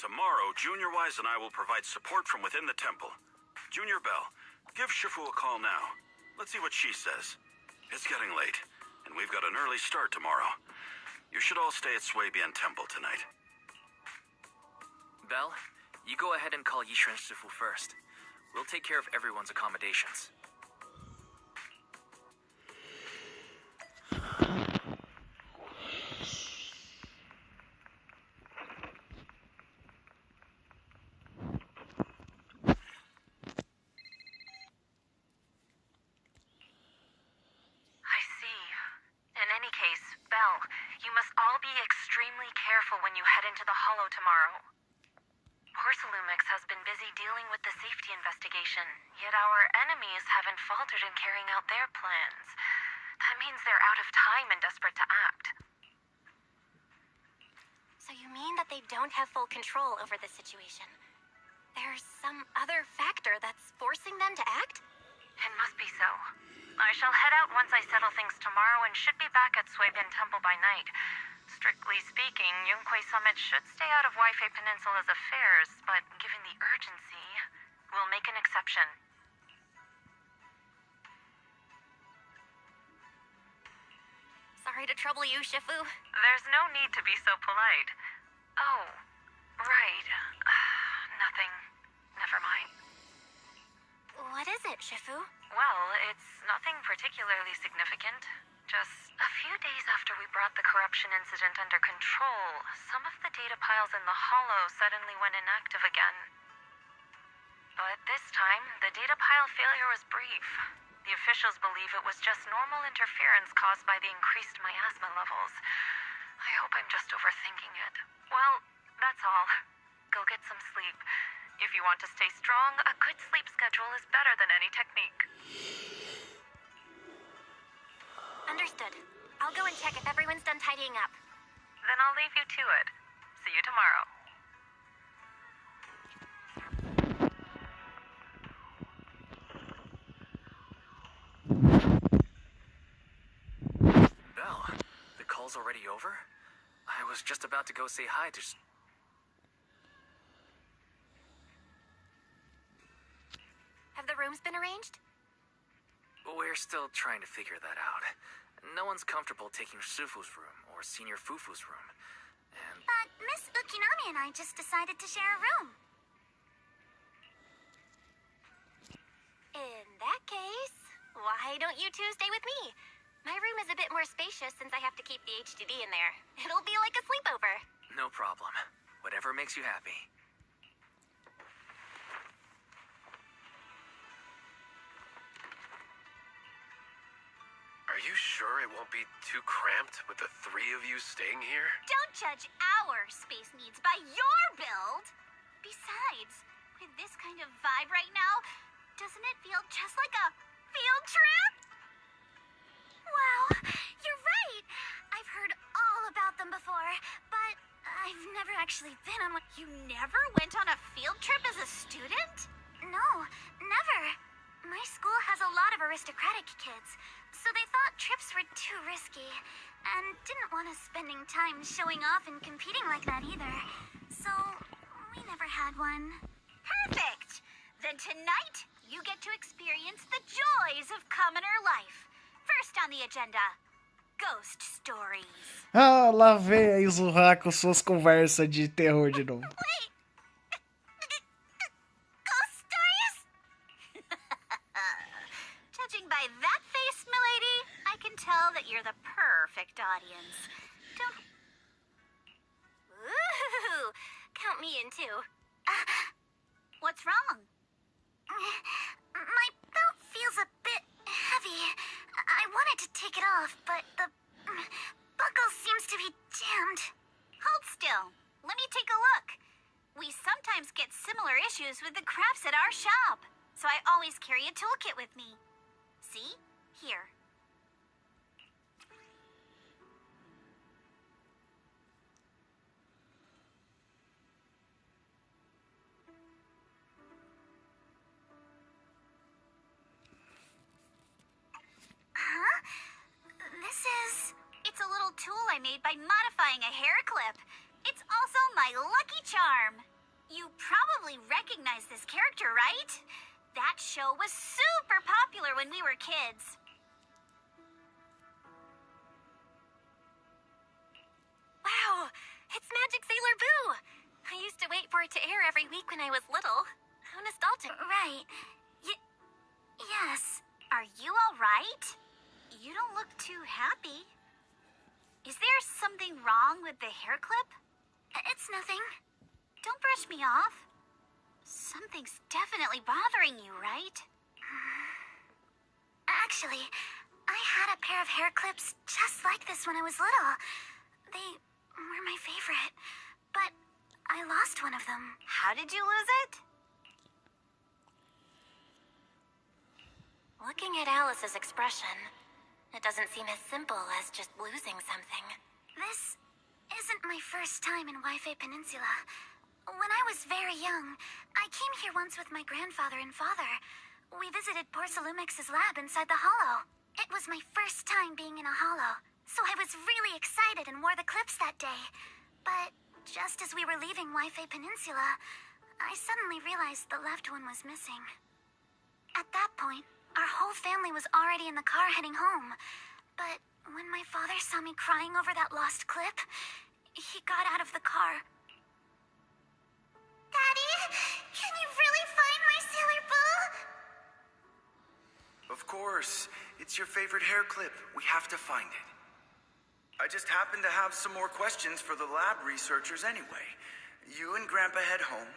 Tomorrow, Junior Wise and I will provide support from within the temple. Junior Bell, give Shifu a call now. Let's see what she says. It's getting late, and we've got an early start tomorrow. You should all stay at Swabian Temple tonight. Belle, you go ahead and call Yishu and Shifu first. We'll take care of everyone's accommodations. extremely careful when you head into the Hollow tomorrow. Porcelumix has been busy dealing with the safety investigation, yet our enemies haven't faltered in carrying out their plans. That means they're out of time and desperate to act. So you mean that they don't have full control over the situation? There's some other factor that's forcing them to act? It must be so. I shall head out once I settle things tomorrow and should be back at Suibin Temple by night. Strictly speaking, Yunquei Summit should stay out of Waifei Peninsula's affairs, but given the urgency, we'll make an exception. Sorry to trouble you, Shifu. There's no need to be so polite. Oh, right. Nothing. Never mind. What is it, Shifu? Well, it's nothing particularly significant. Just a few days after we brought the corruption incident under control, some of the data piles in the Hollow suddenly went inactive again. But this time, the data pile failure was brief. The officials believe it was just normal interference caused by the increased miasma levels. I hope I'm just overthinking it. Well, that's all. Go get some sleep. If you want to stay strong, a good sleep schedule is better than any technique. Understood. I'll go and check if everyone's done tidying up. Then I'll leave you to it. See you tomorrow. Belle, the call's already over? I was just about to go say hi to... Have the rooms been arranged? We're still trying to figure that out. No one's comfortable taking Sufu's room or Senior Fufu's room. And... But Miss Ukinami and I just decided to share a room. In that case, why don't you two stay with me? My room is a bit more spacious since I have to keep the HDD in there. It'll be like a sleepover. No problem. Whatever makes you happy. Are you sure it won't be too cramped with the three of you staying here? Don't judge our space needs by your build. Besides, with this kind of vibe right now, doesn't it feel just like a field trip? Wow, you're right. I've heard all about them before, but I've never actually been on one. You never went on a field trip as a student? No, never. My school has a lot of aristocratic kids, so they thought trips were too risky, and didn't want us spending time showing off and competing like that either. So, we never had one. Perfect! Then tonight, you get to experience the joys of commoner life. First on the agenda, ghost stories. Ah, lá vem a Izuha com suas conversas de terror de novo. Wait! Ghost stories? Judging by that face, milady, I can tell that you're the perfect audience. Don't... Ooh, count me in too. What's wrong? My belt feels a bit heavy. I wanted to take it off, but the buckle seems to be jammed. Hold still. Let me take a look. We sometimes get similar issues with the crafts at our shop, so I always carry a toolkit with me. See? Here. Huh? It's a little tool I made by modifying a hair clip. It's also my lucky charm. You probably recognize this character, right? That show was super popular when we were kids. Wow, it's Magic Sailor Boo! I used to wait for it to air every week when I was little. How nostalgic. Right. Yes. Are you all right? You don't look too happy. Is there something wrong with the hair clip? It's nothing. Don't brush me off. Something's definitely bothering you, right? Actually, I had a pair of hair clips just like this when I was little. They were my favorite, but I lost one of them. How did you lose it? Looking at Alice's expression, it doesn't seem as simple as just losing something. This isn't my first time in Wi-Fi Peninsula. When I was very young, I came here once with my grandfather and father. We visited Porcelumex's lab inside the hollow. It was my first time being in a hollow, so I was really excited and wore the clips that day. But just as we were leaving Wi-Fi Peninsula, I suddenly realized the left one was missing. At that point, our whole family was already in the car heading home. But when my father saw me crying over that lost clip, he got out of the car. Daddy, can you really find my Sailor Boo? Of course. It's your favorite hair clip. We have to find it. I just happen to have some more questions for the lab researchers anyway. You and Grandpa head home.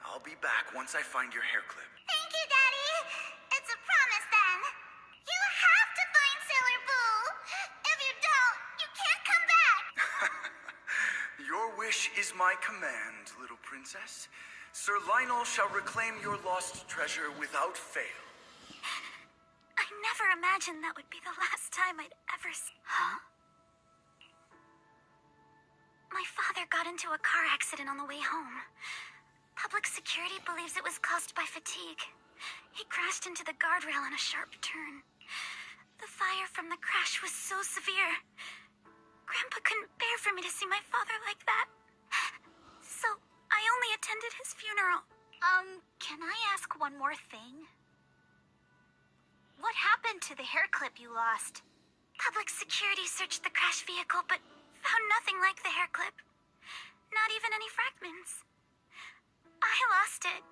I'll be back once I find your hair clip. Thank you, Daddy. It's a promise then. You have to find Sailor Boo. If you don't, you can't come back. Your wish is my command, little princess. Sir Lionel shall reclaim your lost treasure without fail. I never imagined that would be the last time I'd ever see. Huh? My father got into a car accident on the way home. Public security believes it was caused by fatigue. He crashed into the guardrail on a sharp turn. The fire from the crash was so severe. Grandpa couldn't bear for me to see my father like that. So I only attended his funeral. Can I ask one more thing? What happened to the hair clip you lost? Public security searched the crash vehicle, but found nothing like the hair clip. Not even any fragments. I lost it,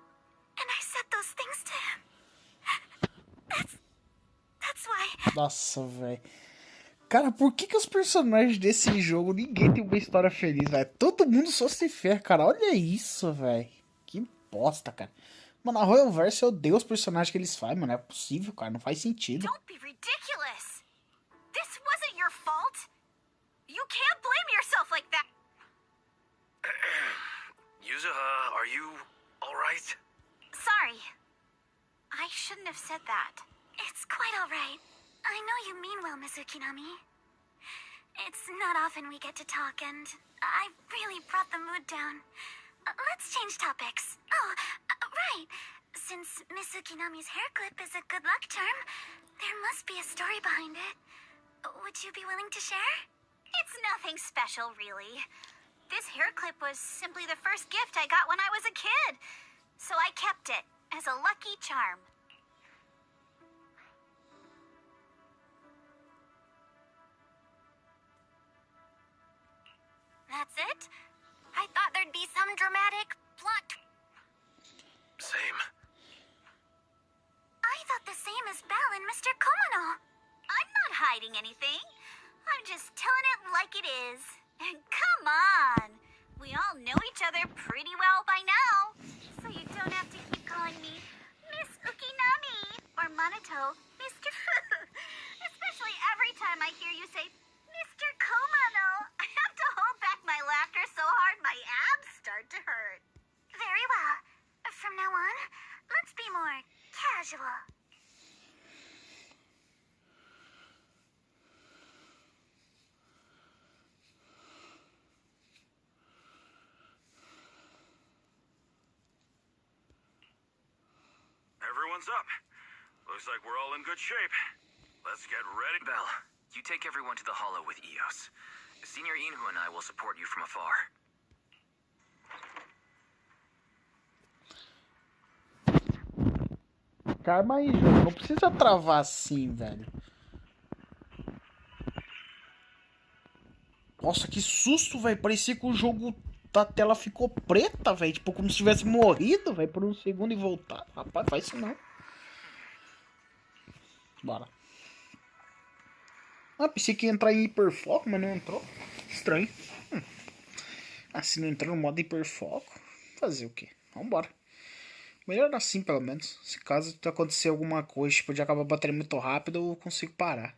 and I said those things to him. That's why. Nossa, velho. Cara, por que os personagens desse jogo, ninguém tem uma história feliz, velho? Todo mundo só se ferra, cara. Olha isso, velho. Que bosta, cara. Mano, a Royalverse, eu odeio os personagens que eles fazem, mano. É possível, cara. Não faz sentido. Don't be ridiculous. This wasn't your fault. You can't blame yourself like that. Yuzuha, are you alright? Sorry. I shouldn't have said that. It's quite all right. I know you mean well, Miss Ukinami. It's not often we get to talk, and I really brought the mood down. Let's change topics. Oh, right. Since Miss Ukinami's hair clip is a good luck charm, there must be a story behind it. Would you be willing to share? It's nothing special, really. This hair clip was simply the first gift I got when I was a kid. So I kept it as a lucky charm. That's it? I thought there'd be some dramatic plot. Same. I thought the same as Belle and Mr. Komono. I'm not hiding anything. I'm just telling it like it is. And come on. We all know each other pretty well by now. So you don't have to keep calling me Miss Ukinami or Monato, Mr. Especially every time I hear you say Mr. Komono. I have to hold back my laughter so hard my abs start to hurt. Very well. From now on, let's be more casual. Everyone's up. Looks like we're all in good shape. Let's get ready. Belle, you take everyone to the Hollow with Eos. Senior Inhu and I will support you from afar. Calma aí, jogo. Não precisa travar assim, velho. Nossa, que susto, velho. Parecia que o jogo da tela ficou preta, velho. Tipo, como se tivesse morrido, velho, por um segundo e voltar. Rapaz, faz isso não. Bora. Ah, pensei que ia entrar em hiperfoco, mas não entrou. Estranho. Ah, se não entrou no modo hiperfoco, fazer o quê? Vambora. Melhor assim, pelo menos. Se caso acontecer alguma coisa, tipo, de acabar a bateria muito rápido, eu consigo parar.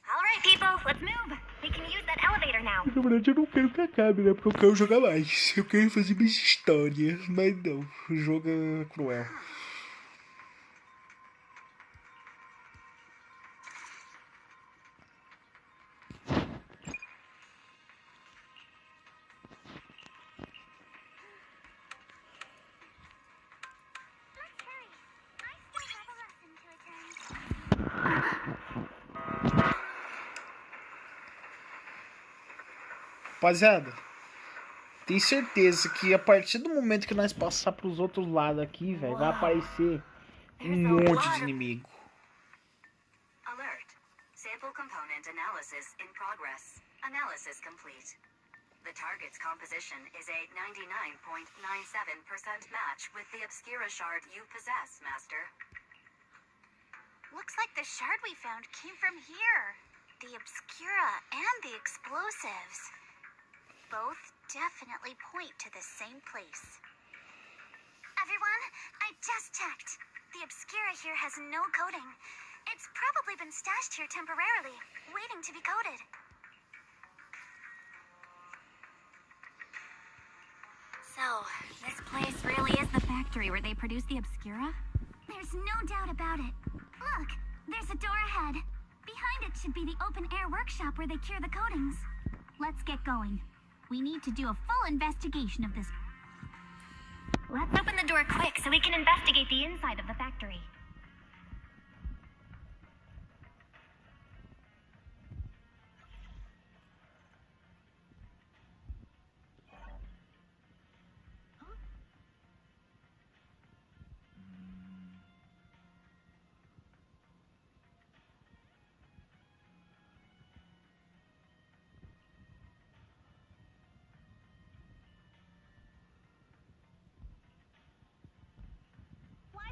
All right, people, let's move. We can use that elevator elevator now. Na verdade eu não quero que acabe, né? Porque eu quero jogar mais. Eu quero fazer minhas histórias. Mas não, o jogo é cruel. Rapaziada, tenho certeza que a partir do momento que nós passar pros outros lados aqui, velho, vai aparecer um monte de inimigo. Alert. Sample component analysis in progress. Analysis complete. The target's composition is a 99.97% match with the Obscura shard you possess, Master. Looks like the shard we found came from here. The Obscura and the explosives. Both definitely point to the same place. Everyone, I just checked. The Obscura here has no coating. It's probably been stashed here temporarily, waiting to be coated. So, this place really is the factory where they produce the Obscura? There's no doubt about it. Look, there's a door ahead. Behind it should be the open-air workshop where they cure the coatings. Let's get going. We need to do a full investigation of this. Let's open the door quick so we can investigate the inside of the factory.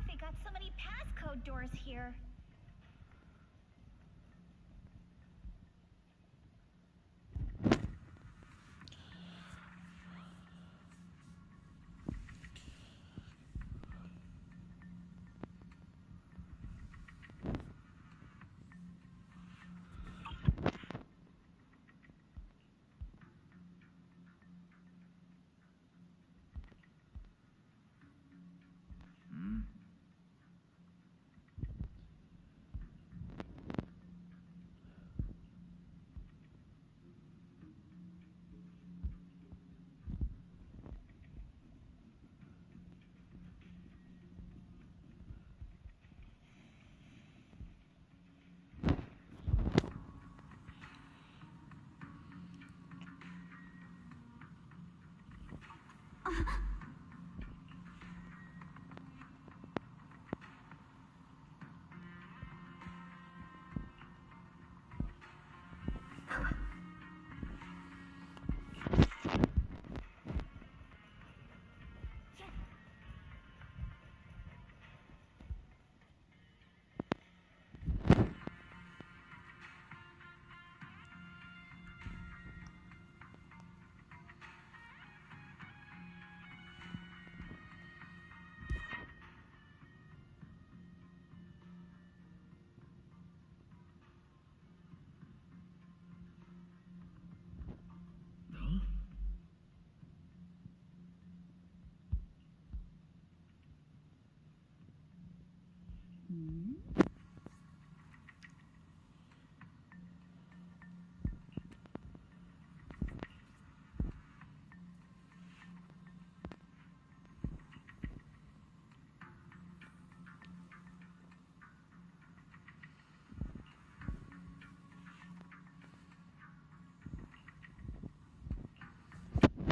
They got so many passcode doors here.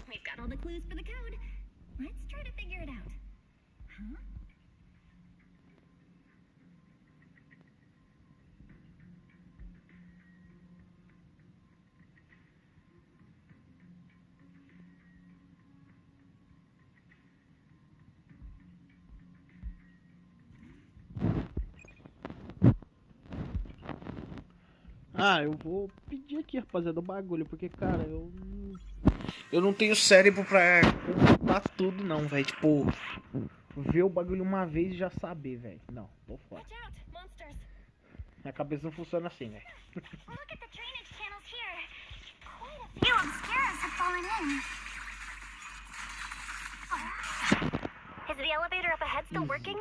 We've got all the clues for the code. Let's try to figure it out. Huh? Ah, eu vou pedir aqui, rapaziada, o bagulho, porque, cara, eu não tenho cérebro pra comprar tudo, não, velho. Tipo, ver o bagulho uma vez e já saber, velho. Não, tô fora. Minha cabeça não funciona assim, velho. Look at the drainage channels here. Quite a few obscuras have fallen in. Is the elevator up ahead still working?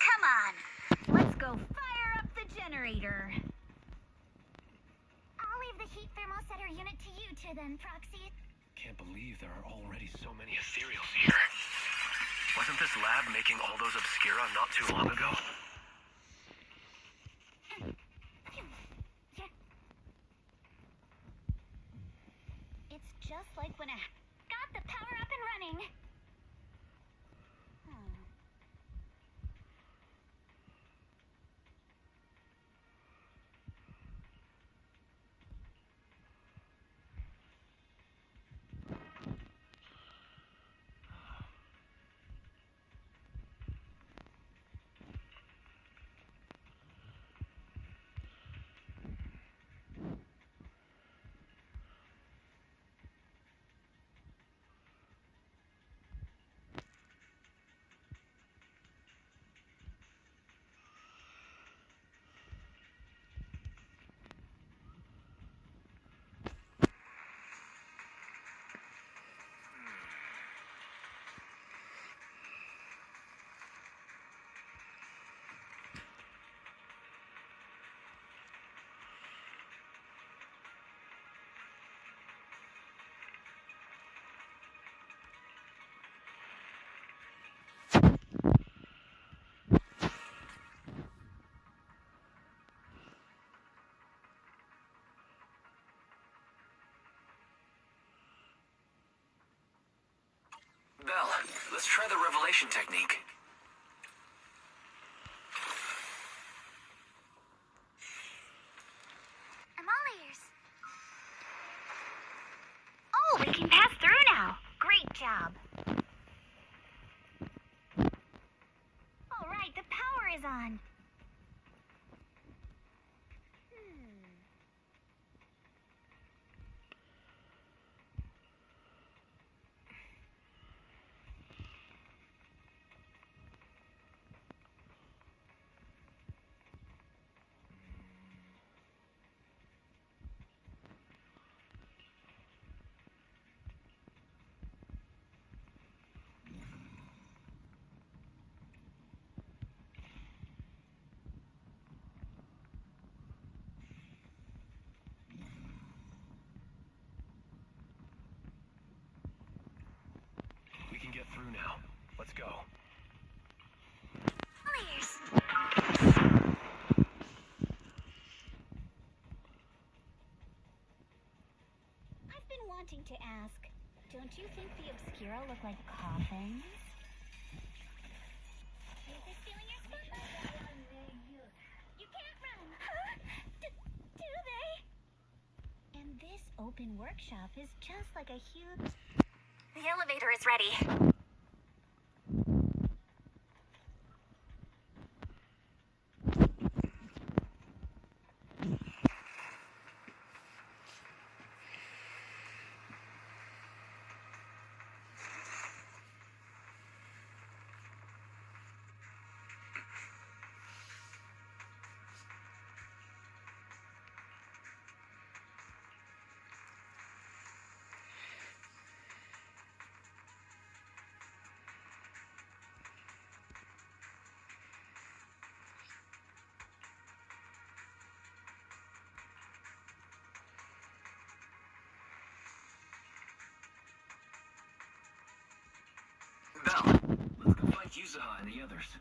Come on, let's go fire up the generator. I'll leave the heat thermosetter unit to you two then, Proxy. Can't believe there are already so many ethereals here. Wasn't this lab making all those obscura not too long ago? It's just like when I got the power up and running. Belle, let's try the revelation technique. I'm all ears. Oh, we can pass through now. Great job. All right, the power is on. We can get through now. Let's go. I've been wanting to ask, don't you think the obscura look like coffins? Is this feeling your spot? You can't run. Do they? And this open workshop is just like a huge... The elevator is ready. stairs.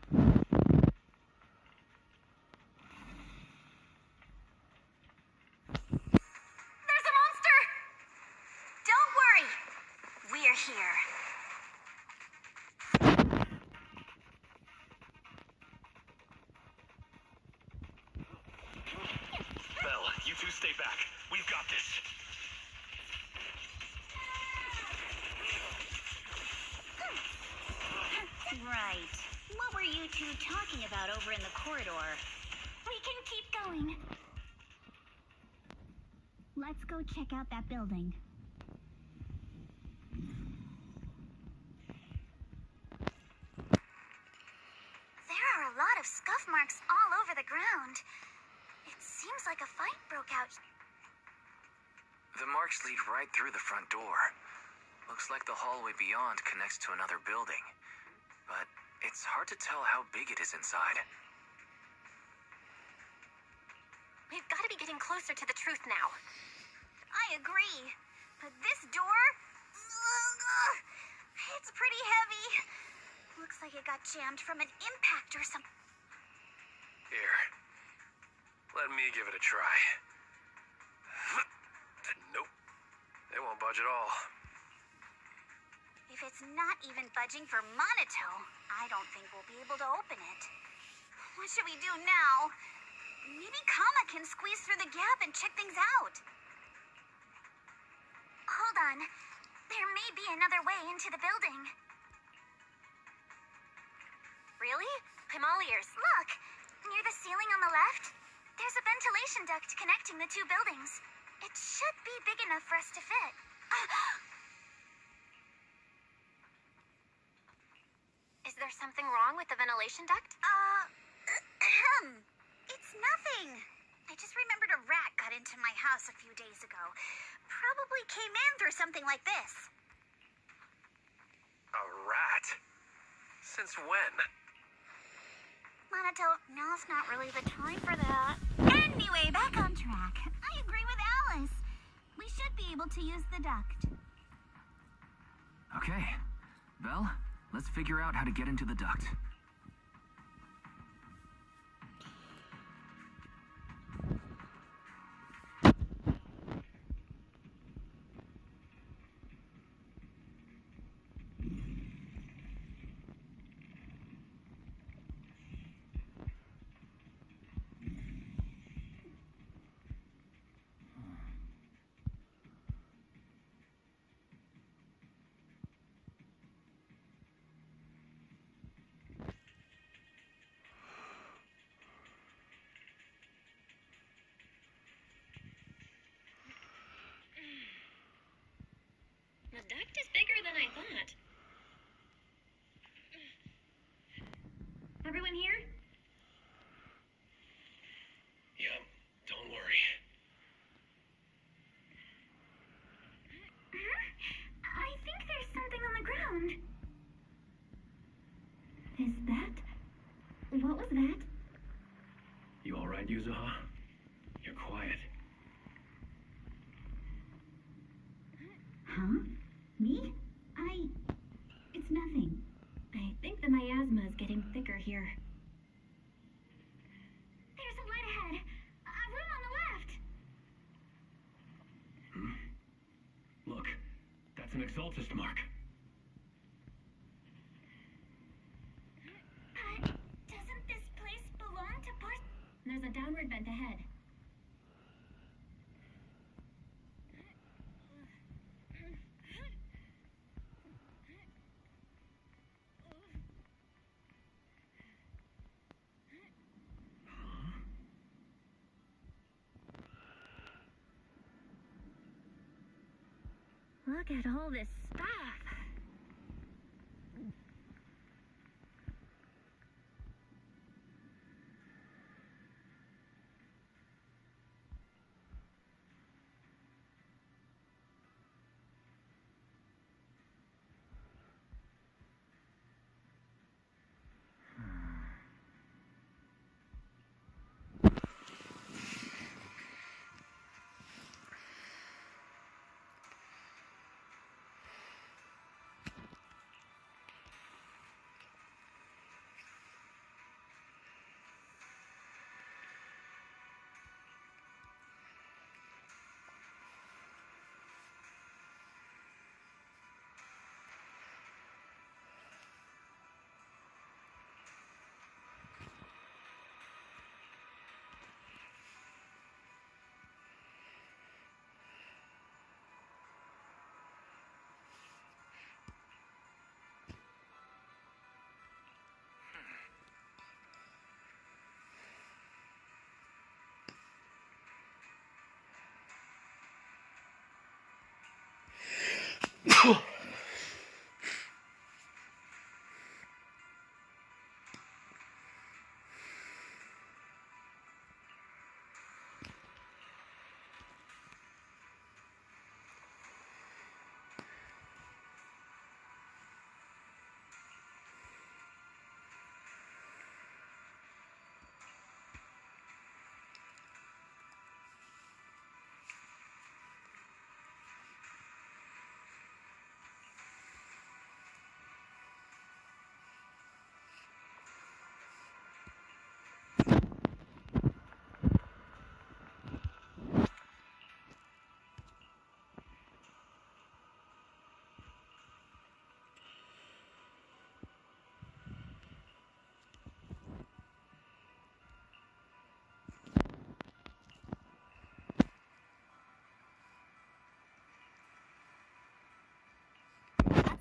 There's a monster! Don't worry. We're here. Belle, you two stay back. We've got this. Right. What were you two talking about over in the corridor? We can keep going. Let's go check out that building. There are a lot of scuff marks all over the ground. It seems like a fight broke out. The marks lead right through the front door. Looks like the hallway beyond connects to another building. But it's hard to tell how big it is inside. We've got to be getting closer to the truth now. I agree. But this door? It's pretty heavy. Looks like it got jammed from an impact or something. Here. Let me give it a try. Nope. It won't budge at all. If it's not even budging for Monato, I don't think we'll be able to open it. What should we do now? Maybe Kama can squeeze through the gap and check things out. Hold on. There may be another way into the building. Really? I'm all ears. Look! Near the ceiling on the left, there's a ventilation duct connecting the two buildings. It should be big enough for us to fit. Is there something wrong with the ventilation duct? It's nothing. I just remembered a rat got into my house a few days ago. Probably came in through something like this. A rat? Since when? Monato, now's not really the time for that. Anyway, back on track. I agree with Alice. We should be able to use the duct. Okay. Belle, let's figure out how to get into the duct. The duct is bigger than I thought. Everyone here? Yeah, don't worry. I think there's something on the ground. Is that? What was that? You alright, Yuzuha? You're quiet. Huh? Me? It's nothing. I think the miasma is getting thicker here. There's a light ahead. A room on the left. Look, that's an exaltist mark. But doesn't this place belong to There's a downward vent ahead. Look at all this stuff. Let's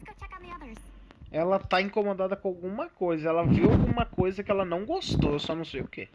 go check on the others. Ela tá incomodada com alguma coisa. Ela viu alguma coisa que ela não gostou, eu só não sei o que.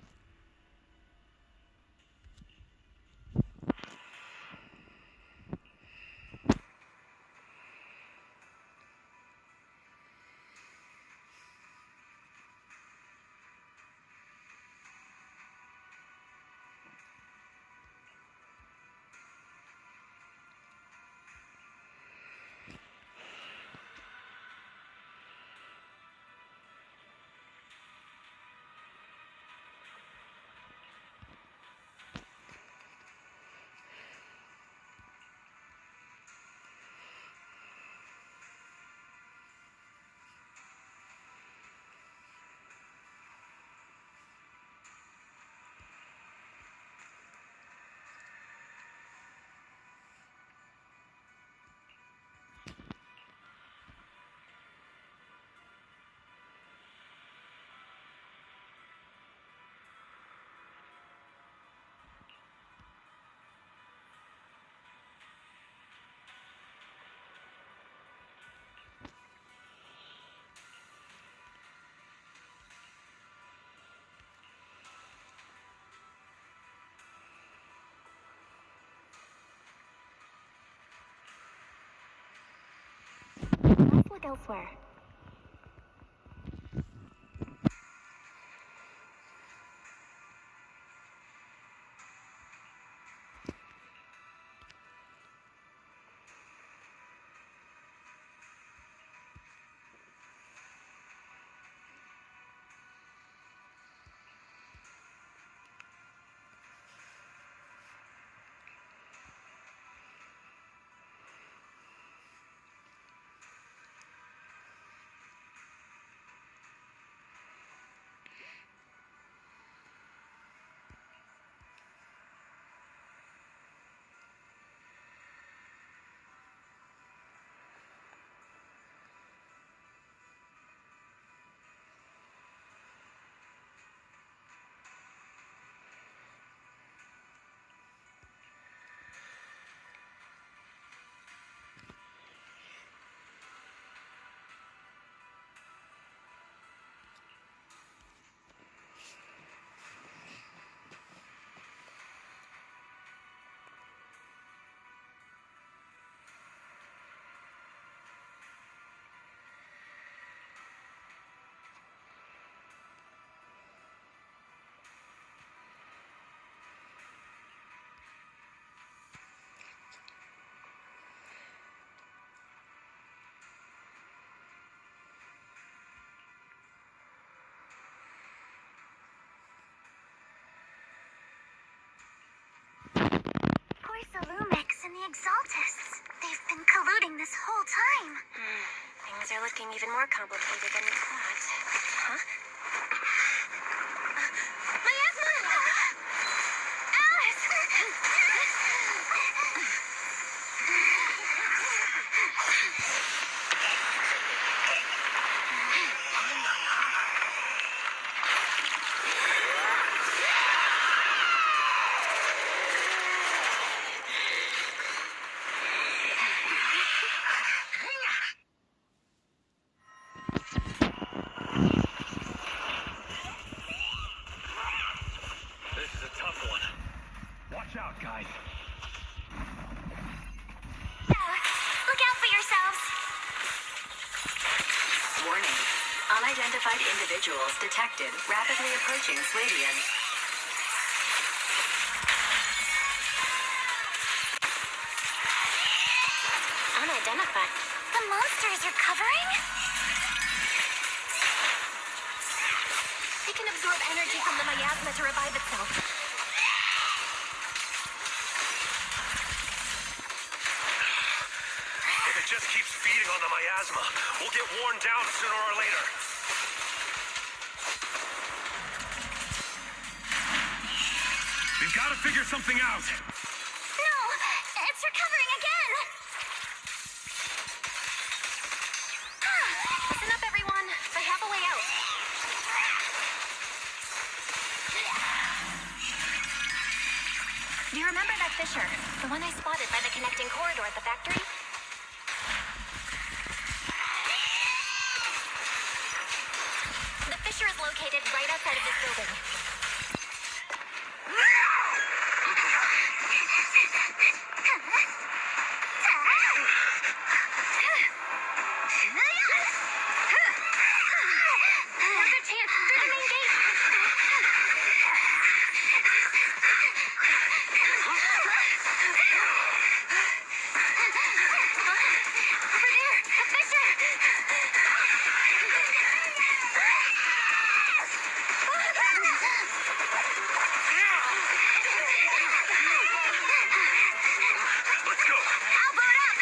Let's look elsewhere. Lumix and the Exaltists. They've been colluding this whole time. Things are looking even more complicated than we thought. Huh? My asthma! Alice! individuals detected rapidly approaching Sladian. Unidentified. The monsters are covering? It can absorb energy from the miasma to revive itself. If it just keeps feeding on the miasma, we'll get worn down sooner or later. We've got to figure something out. No! It's recovering again! Listen up, everyone. I have a way out. Do you remember that fissure? The one I spotted by the connecting corridor at the factory? The fissure is located right outside of this building. Now's our chance. Through the main gate. Over there, the fissure. Let's go. I'll boot up!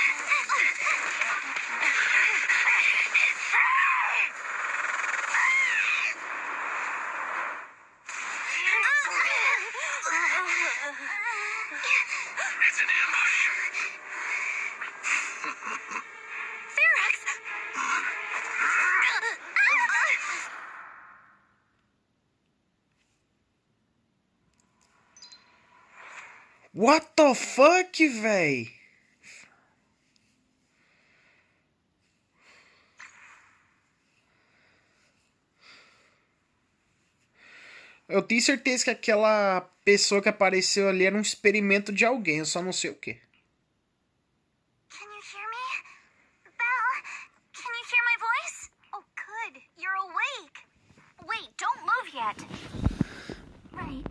It's an ambush. Ferox! What the fuck, véi? Eu tenho certeza que aquela pessoa que apareceu ali era um experimento de alguém, eu só não sei o que. Can you hear me? Belle, can you hear my voice? Oh, good. You're awake. Wait, don't move yet. Right.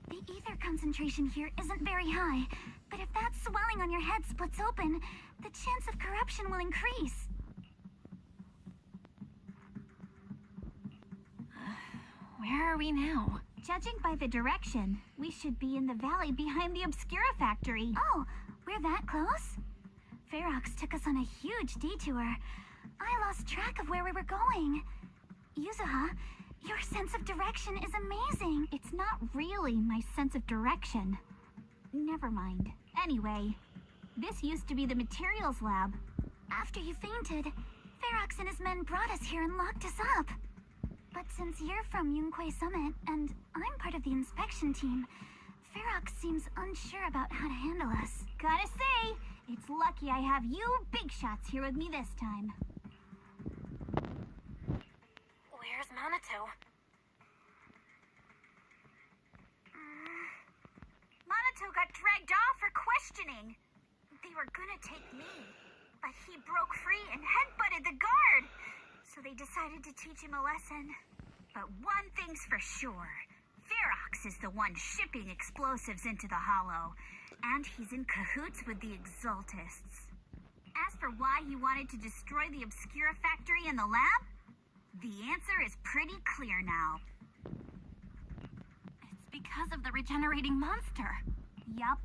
The ether concentration here isn't very high, but if that swelling on your head splits open, the chance of corruption will increase. Where are we now? Judging by the direction, we should be in the valley behind the Obscura factory. Oh, we're that close? Ferox took us on a huge detour. I lost track of where we were going. Yuzuha, your sense of direction is amazing. It's not really my sense of direction. Never mind. Anyway, this used to be the materials lab. After you fainted, Ferox and his men brought us here and locked us up. But since you're from Yunquay Summit, and I'm part of the inspection team, Ferox seems unsure about how to handle us. Gotta say, it's lucky I have you big shots here with me this time. Where's Minato? Minato got dragged off for questioning. They were gonna take me, but he broke free and headbutted the guard. So they decided to teach him a lesson. But one thing's for sure. Ferox is the one shipping explosives into the Hollow. And he's in cahoots with the Exaltists. As for why he wanted to destroy the Obscura factory and the lab, the answer is pretty clear now. It's because of the regenerating monster. Yup.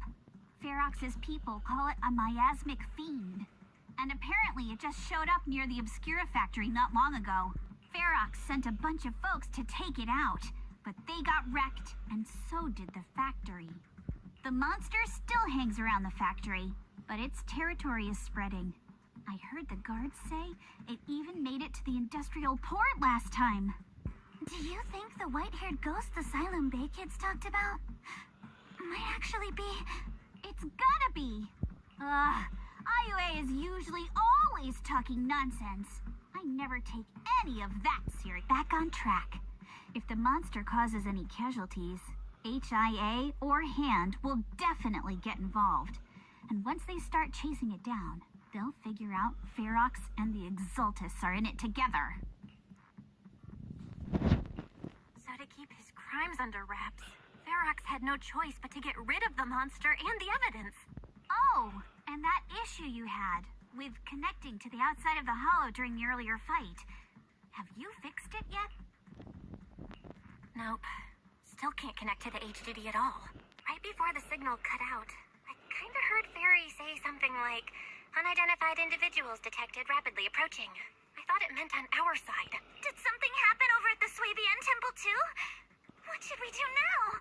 Ferox's people call it a miasmic fiend. And apparently it just showed up near the Obscura factory not long ago. Ferox sent a bunch of folks to take it out, but they got wrecked, and so did the factory. The monster still hangs around the factory, but its territory is spreading. I heard the guards say it even made it to the industrial port last time. Do you think the white-haired ghost the Asylum Bay kids talked about might actually be... It's gotta be! IUA is usually always talking nonsense. I never take any of that serious. Back on track. If the monster causes any casualties, HIA or Hand will definitely get involved. And once they start chasing it down, they'll figure out Ferox and the Exaltists are in it together. So to keep his crimes under wraps, Ferox had no choice but to get rid of the monster and the evidence. Oh, and that issue you had with connecting to the outside of the hollow during the earlier fight. Have you fixed it yet? Nope. Still can't connect to the HDD at all. Right before the signal cut out, I kinda heard Fairy say something like, "Unidentified individuals detected rapidly approaching." I thought it meant on our side. Did something happen over at the Swabian temple too? What should we do now?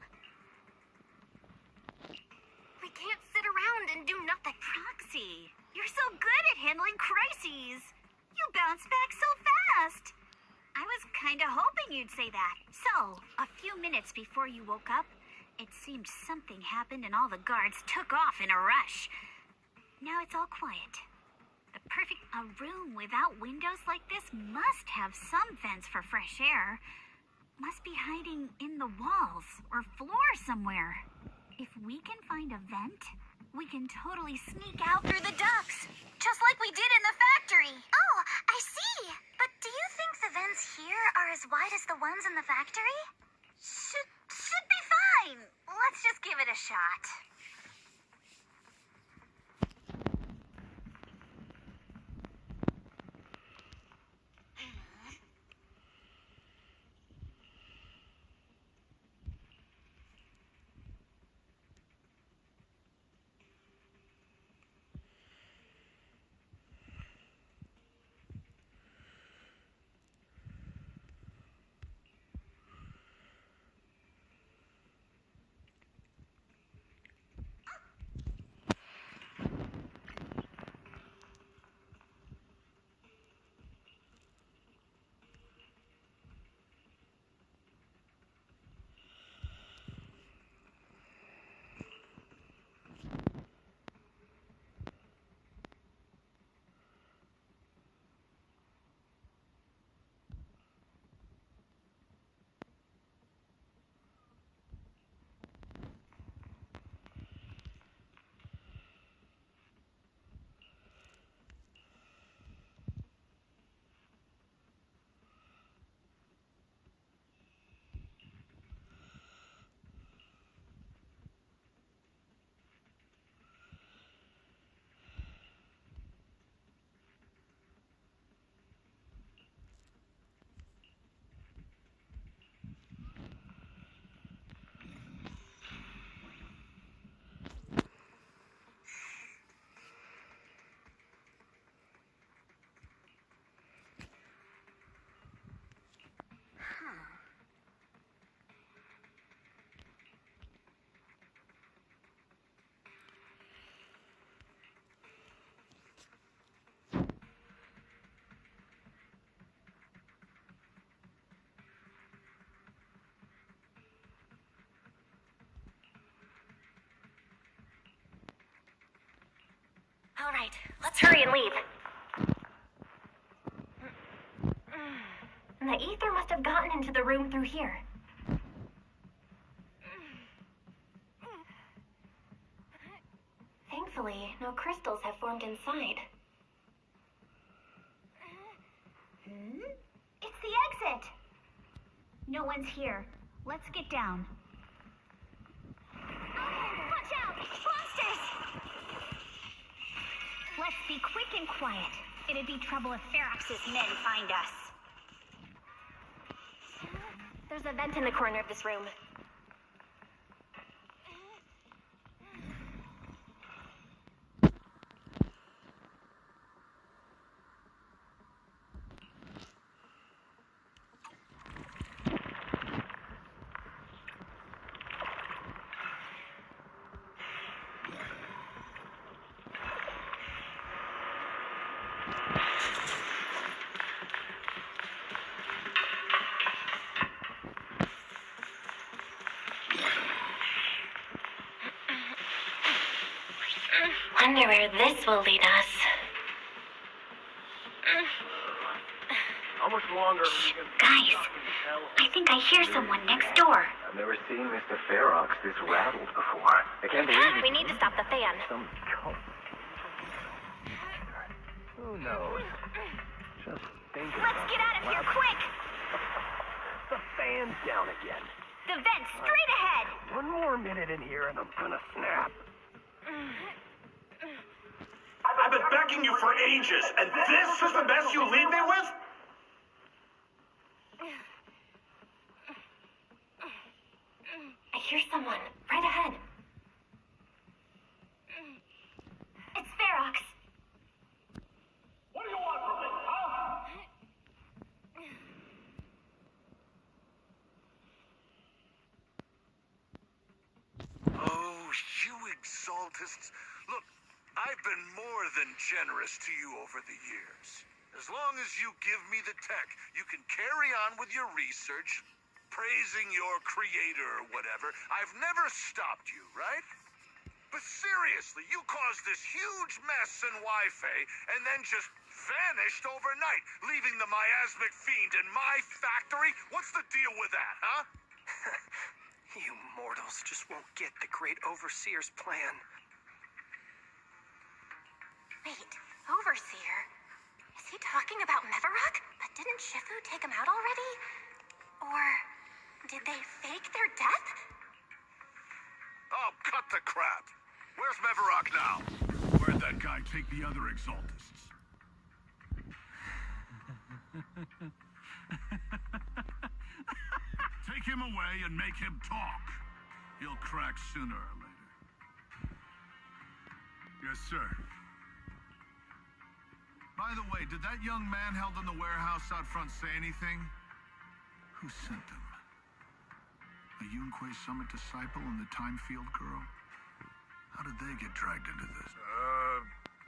We can't sit around and do nothing. Proxy, you're so good at handling crises. You bounce back so fast. I was kinda hoping you'd say that. So, a few minutes before you woke up, it seemed something happened and all the guards took off in a rush. Now it's all quiet. A room without windows like this must have some vents for fresh air. Must be hiding in the walls or floor somewhere. If we can find a vent, we can totally sneak out through the ducts, just like we did in the factory. Oh, I see. But do you think the vents here are as wide as the ones in the factory? Should be fine. Let's just give it a shot. All right, let's hurry and leave. The ether must have gotten into the room through here. Thankfully, no crystals have formed inside. It's the exit! No one's here. Let's get down. Watch out! Monsters! Let's be quick and quiet. It'd be trouble if Ferox's men find us. There's a vent in the corner of this room. Wonder where this will lead us. How much longer are we gonna Guys, I think I hear someone next door. I've never seen Mr. Ferox this rattled before. I can't believe it. We need to stop the fan. Some cult. Who knows? Just think Let's get out of here quick! hands down again. The vent, straight ahead! One more minute in here and I'm gonna snap. I've been begging you for ages, and this is the mess you leave me with? I hear someone, right ahead. It's Ferox. What do you want from me, huh? Oh, you exaltists. Look, I've been more than generous to you over the years. As long as you give me the tech, you can carry on with your research, praising your creator or whatever. I've never stopped you, right? But seriously, you caused this huge mess in Wi-Fi and then just vanished overnight, leaving the miasmic fiend in my factory? What's the deal with that, huh? You mortals just won't get the great overseer's plan. Wait, Overseer? Is he talking about Mevarok? But didn't Shifu take him out already? Or did they fake their death? Oh, cut the crap. Where's Mevarok now? Where'd that guy take the other exaltists? Take him away and make him talk. He'll crack sooner or later. Yes, sir. By the way, did that young man held in the warehouse out front say anything? Who sent him? A Yunque Summit disciple and the Time Field girl? How did they get dragged into this?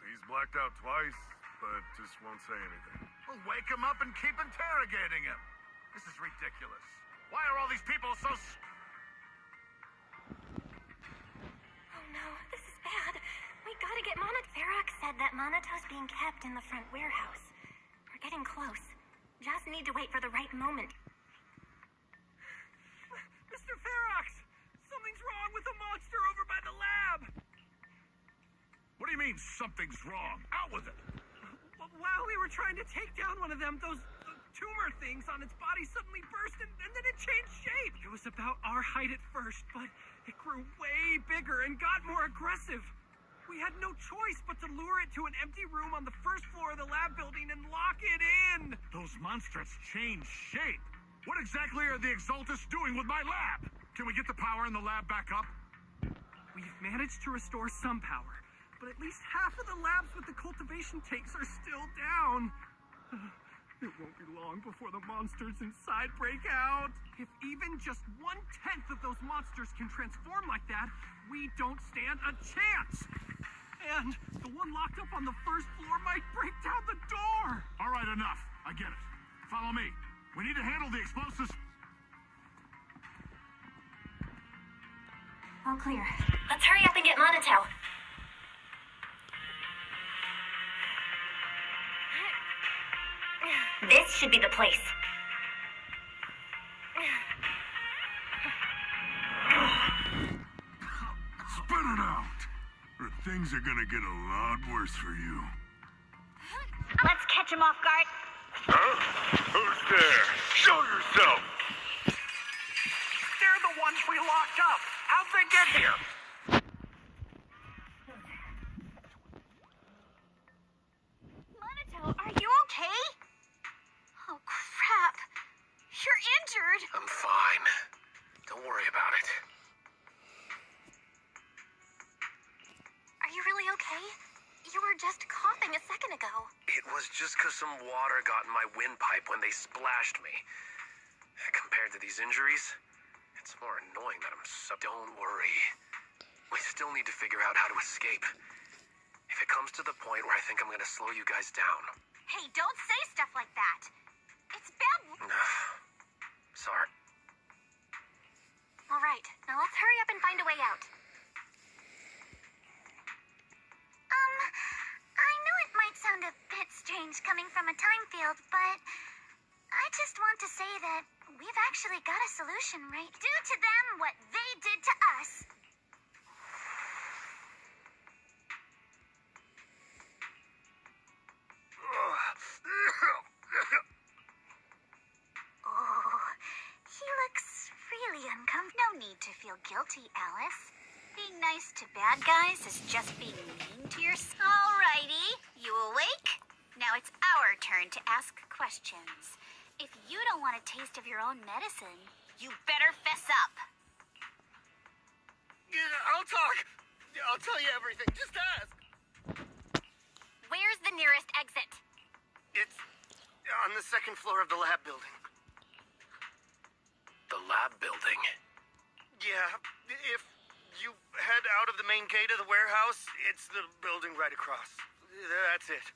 He's blacked out twice, but just won't say anything. Well, wake him up and keep interrogating him. This is ridiculous. Why are all these people so... Oh no, this is bad. We gotta get Monot. Ferox said that Monato's being kept in the front warehouse. We're getting close. Just need to wait for the right moment. Mr. Ferox! Something's wrong with the monster over by the lab! What do you mean, something's wrong? Out with it! While we were trying to take down one of them, those tumor things on its body suddenly burst and then it changed shape. It was about our height at first, but it grew way bigger and got more aggressive. We had no choice but to lure it to an empty room on the first floor of the lab building and lock it in. Those monsters change shape. What exactly are the Exaltists doing with my lab? Can we get the power in the lab back up? We've managed to restore some power, but at least half of the labs with the cultivation tanks are still down. It won't be long before the monsters inside break out. If even just 1/10 of those monsters can transform like that, we don't stand a chance. And the one locked up on the first floor might break down the door. All right, enough. I get it. Follow me. We need to handle the explosives. All clear. Let's hurry up and get Monatel. This should be the place. Spit it out, or things are gonna get a lot worse for you. Let's catch him off guard. Huh? Who's there? Show yourself! They're the ones we locked up. How'd they get here? Monatel, are you okay? Oh, crap. You're injured. I'm fine. Don't worry about it. Are you really okay? You were just coughing a second ago. It was just because some water got in my windpipe when they splashed me. Compared to these injuries, it's more annoying that I'm so... Don't worry. We still need to figure out how to escape. If it comes to the point where I think I'm going to slow you guys down... Hey, don't say stuff like that. It's bad. Sorry. All right, now let's hurry up and find a way out. I know it might sound a bit strange coming from a time field, but I just want to say that we've actually got a solution, right? Do to them what they did to us. Oh, he looks really uncomfortable. No need to feel guilty, Alice. Being nice to bad guys is just being mean to yourself. Alrighty, you awake? Now it's our turn to ask questions. If you don't want a taste of your own medicine, you better fess up. I'll talk. I'll tell you everything. Just ask. Where's the nearest exit? It's on the second floor of the lab building. The lab building? Yeah, if you head out of the main gate of the warehouse, it's the building right across. That's it.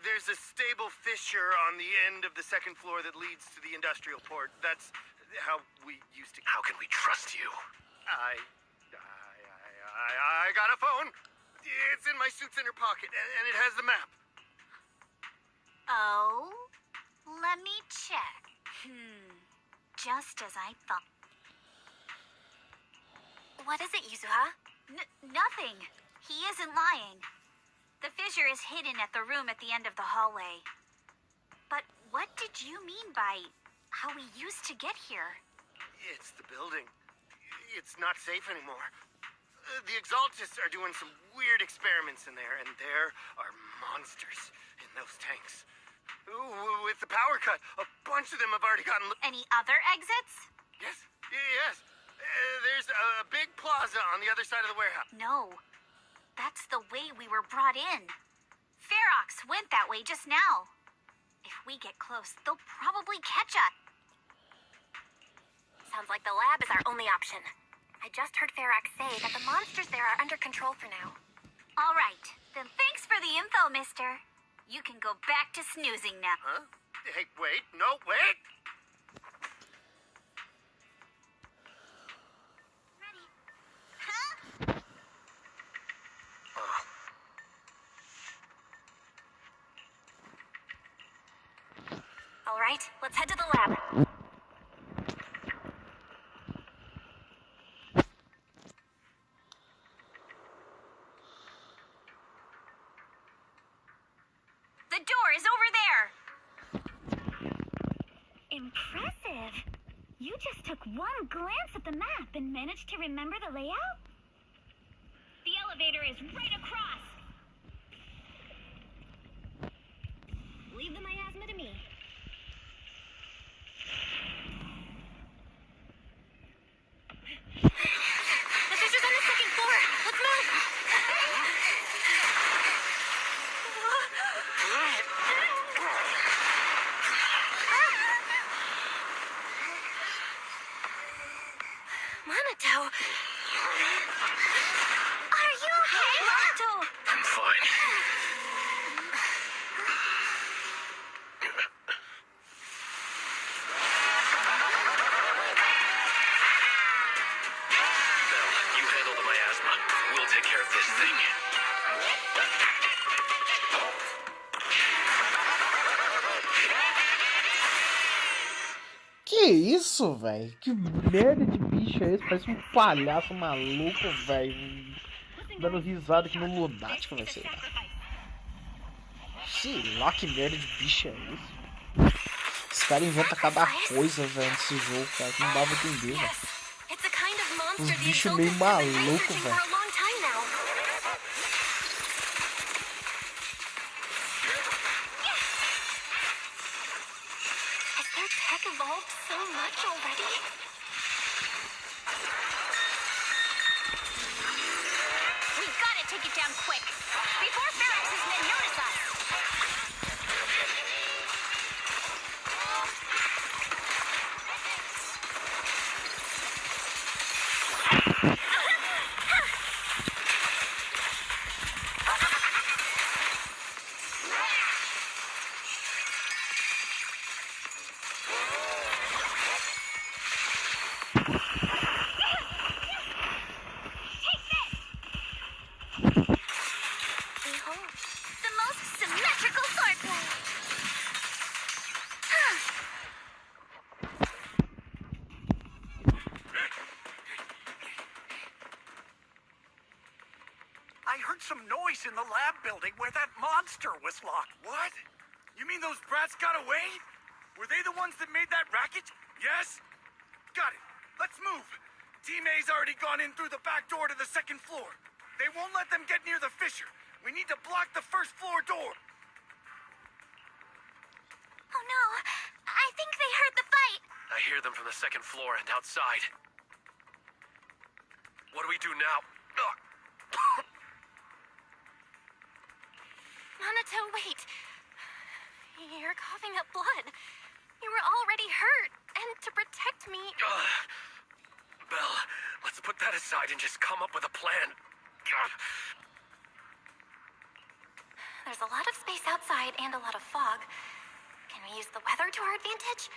There's a stable fissure on the end of the second floor that leads to the industrial port. That's how we used to... How can we trust you? I got a phone. It's in my suit's inner pocket, and it has the map. Oh? Let me check. Just as I thought. What is it, Yuzuha? Nothing. He isn't lying. The fissure is hidden at the room at the end of the hallway. But what did you mean by how we used to get here? It's the building. It's not safe anymore. The Exaltists are doing some weird experiments in there, and there are monsters in those tanks. With the power cut, a bunch of them have already gotten... Any other exits? Yes. There's a big plaza on the other side of the warehouse. No. That's the way we were brought in. Ferox went that way just now. If we get close, they'll probably catch us. Sounds like the lab is our only option. I just heard Ferox say that the monsters there are under control for now. All right. Then thanks for the info, mister. You can go back to snoozing now. Huh? Hey, wait. No, wait! All right, let's head to the lab. The door is over there. Impressive. You just took one glance at the map and managed to remember the layout? The elevator is right across. Leave the miasma to me. The fissure's on the second floor. Let's move. Monato. Are you okay, Monato? I'm fine. You handle the miasma. We'll take care of this thing. Que isso, velho? Que merda de bicho é esse? Parece um palhaço maluco, velho. Dando risada que no lunático vai ser. Sei lá que merda de bicho é esse. Os caras inventam cada coisa, velho, nesse jogo, cara, que não dá pra entender, velho. Os bichos meio malucos, velho. Evolved so much already. We've got to take it down quick before Ferox's men notice us. Some noise in the lab building where that monster was locked. What? You mean those brats got away? Were they the ones that made that racket? Yes? already gone in through the back door to the second floor. They won't let them get near the fissure. We need to block the first floor door. Oh no, I think they heard the fight. I hear them from the second floor and outside. What do we do now? Minato, wait. You're coughing up blood. You were already hurt, and to protect me... Belle, let's put that aside and just come up with a plan. There's a lot of space outside and a lot of fog. Can we use the weather to our advantage?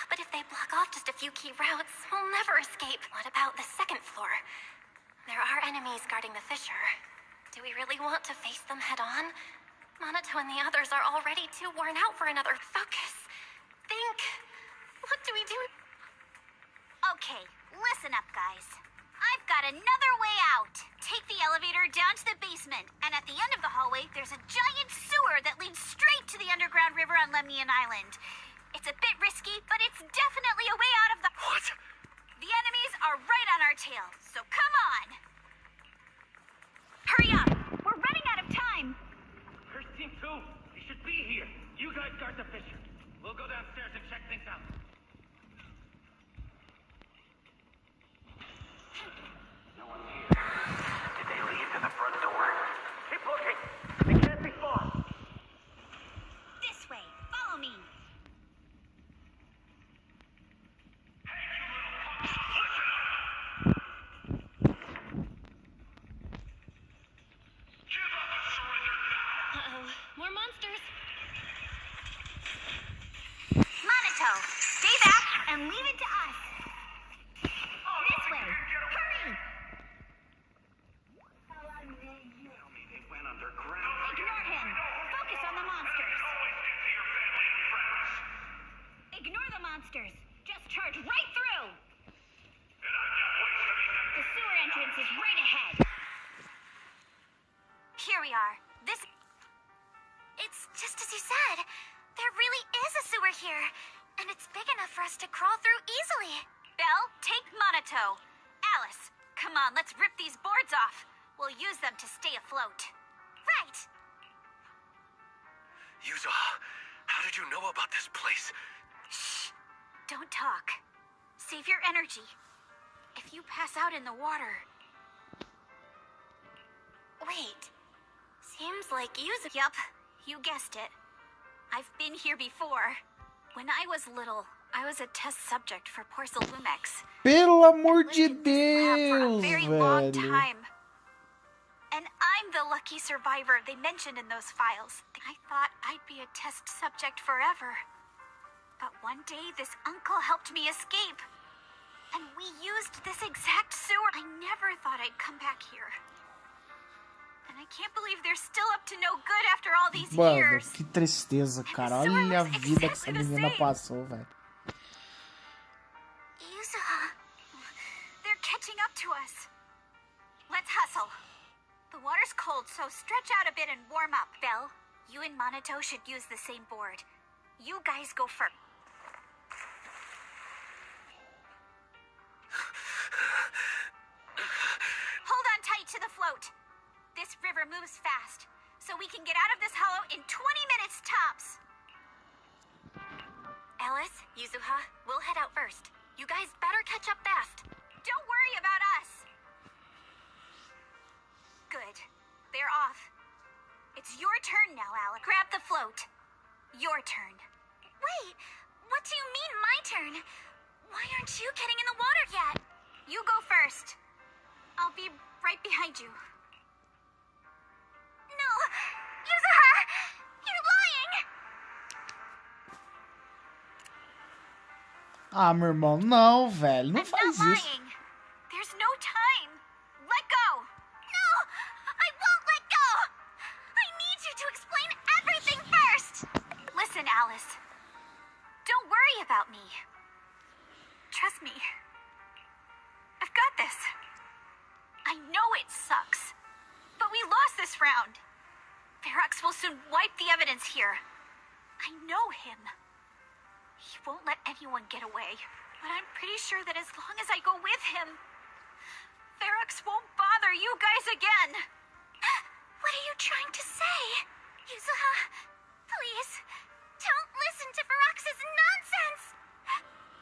But if they block off just a few key routes, we'll never escape. What about the second floor? There are enemies guarding the fissure. Do we really want to face them head on? Minato and the others are already too worn out for another focus. Think. What do we do? Okay, listen up, guys. I've got another way out. Take the elevator down to the basement, and at the end of the hallway, there's a giant sewer that leads straight to the underground river on Lemnian Island. It's a bit risky, but it's definitely a way out of the... What? The enemies are right on our tail, so come on! Hurry up! We're running out of time! First team 2, you should be here. You guys guard the fissure. We'll go downstairs and check things out. No one's here. Did they leave to the front door? Keep looking. They can't be far. This way. Follow me. Uh-oh. More monsters. Minato, stay back and leave it to us. This way. Hurry! Tell me they went underground. Ignore him. Focus on the monsters. Ignore the monsters. Just charge right through. The sewer entrance is right ahead. Here we are. It's just as you said. There really is a sewer here. And it's big enough for us to crawl through easily. Belle, take Minato. Alice, come on, let's rip these boards off. We'll use them to stay afloat. Right. Yuzo, how did you know about this place? Shh. Don't talk. Save your energy. If you pass out in the water... Wait. Seems like Yuzu... Yup, you guessed it. I've been here before. When I was little, I was a test subject for Lumex. Pelo amor de For a Deus, very long velho. time. And I'm the lucky survivor they mentioned in those files. I thought I'd be a test subject forever. But one day, this uncle helped me escape. And we used this exact sewer. I never thought I'd come back here. And I can't believe they're still up to no good after all these Mano, years. que tristeza, cara. Olha a vida que essa menina passou, velho. Yuzuha, they're catching up to us. Let's hustle. The water's cold, so stretch out a bit and warm up. Belle, you and Minato should use the same board. You guys go first. Hold on tight to the float. This river moves fast, so we can get out of this hollow in 20 minutes tops. Alice, Yuzuha, we'll head out first. You guys better catch up fast. Don't worry about us. Good. They're off. It's your turn now, Alex. Grab the float. Your turn. Wait, what do you mean my turn? Why aren't you getting in the water yet? You go first. I'll be right behind you. No! Yuzuha! You're lying! Ah, meu irmão, não, velho. Não faz Not isso. lying. There's no time. Let go. No! I won't let go! I need you to explain everything first! Listen, Alice. Don't worry about me. Trust me. I've got this. I know it sucks. But we lost this round. Ferox will soon wipe the evidence here. I know him. He won't let anyone get away. But I'm pretty sure that as long as I go with him, Ferox won't bother you guys again. What are you trying to say? Yuzuha, please, don't listen to Ferox's nonsense.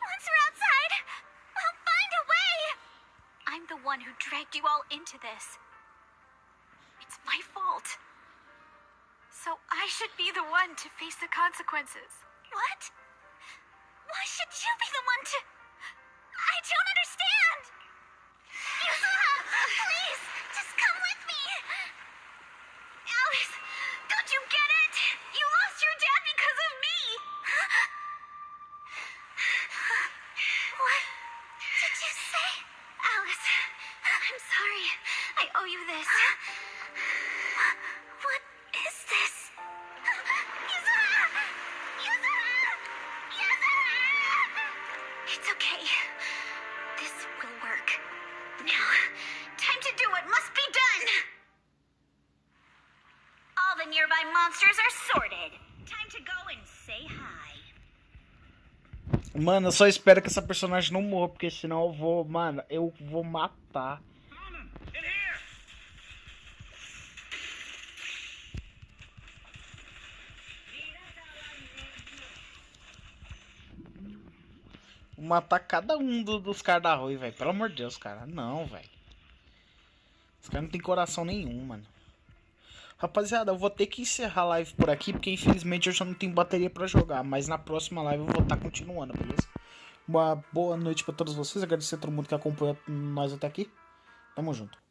Once we're outside, we'll find a way. I'm the one who dragged you all into this. It's my fault. So I should be the one to face the consequences. What? Why should you be the one to... I don't understand! Yuzuha, please, just come with me! Alice, don't you get it? You lost your dad because of me! What did you say? Alice, I'm sorry. I owe you this. What is this? Yuzuha! Yuzuha! Yuzuha! It's okay. This will work. Now, time to do what must be done! All the nearby monsters are sorted. Time to go and say hi. Mano, eu só espero que essa personagem não morra, porque senão eu vou, mano, eu vou matar. Vou matar cada um dos caras da rua, velho. Pelo amor de Deus, cara. Não, velho. Os caras não tem coração nenhum, mano. Rapaziada, eu vou ter que encerrar a live por aqui, porque infelizmente eu já não tenho bateria pra jogar. Mas na próxima live eu vou estar continuando, beleza? Uma boa noite pra todos vocês. Agradecer a todo mundo que acompanhou nós até aqui. Tamo junto.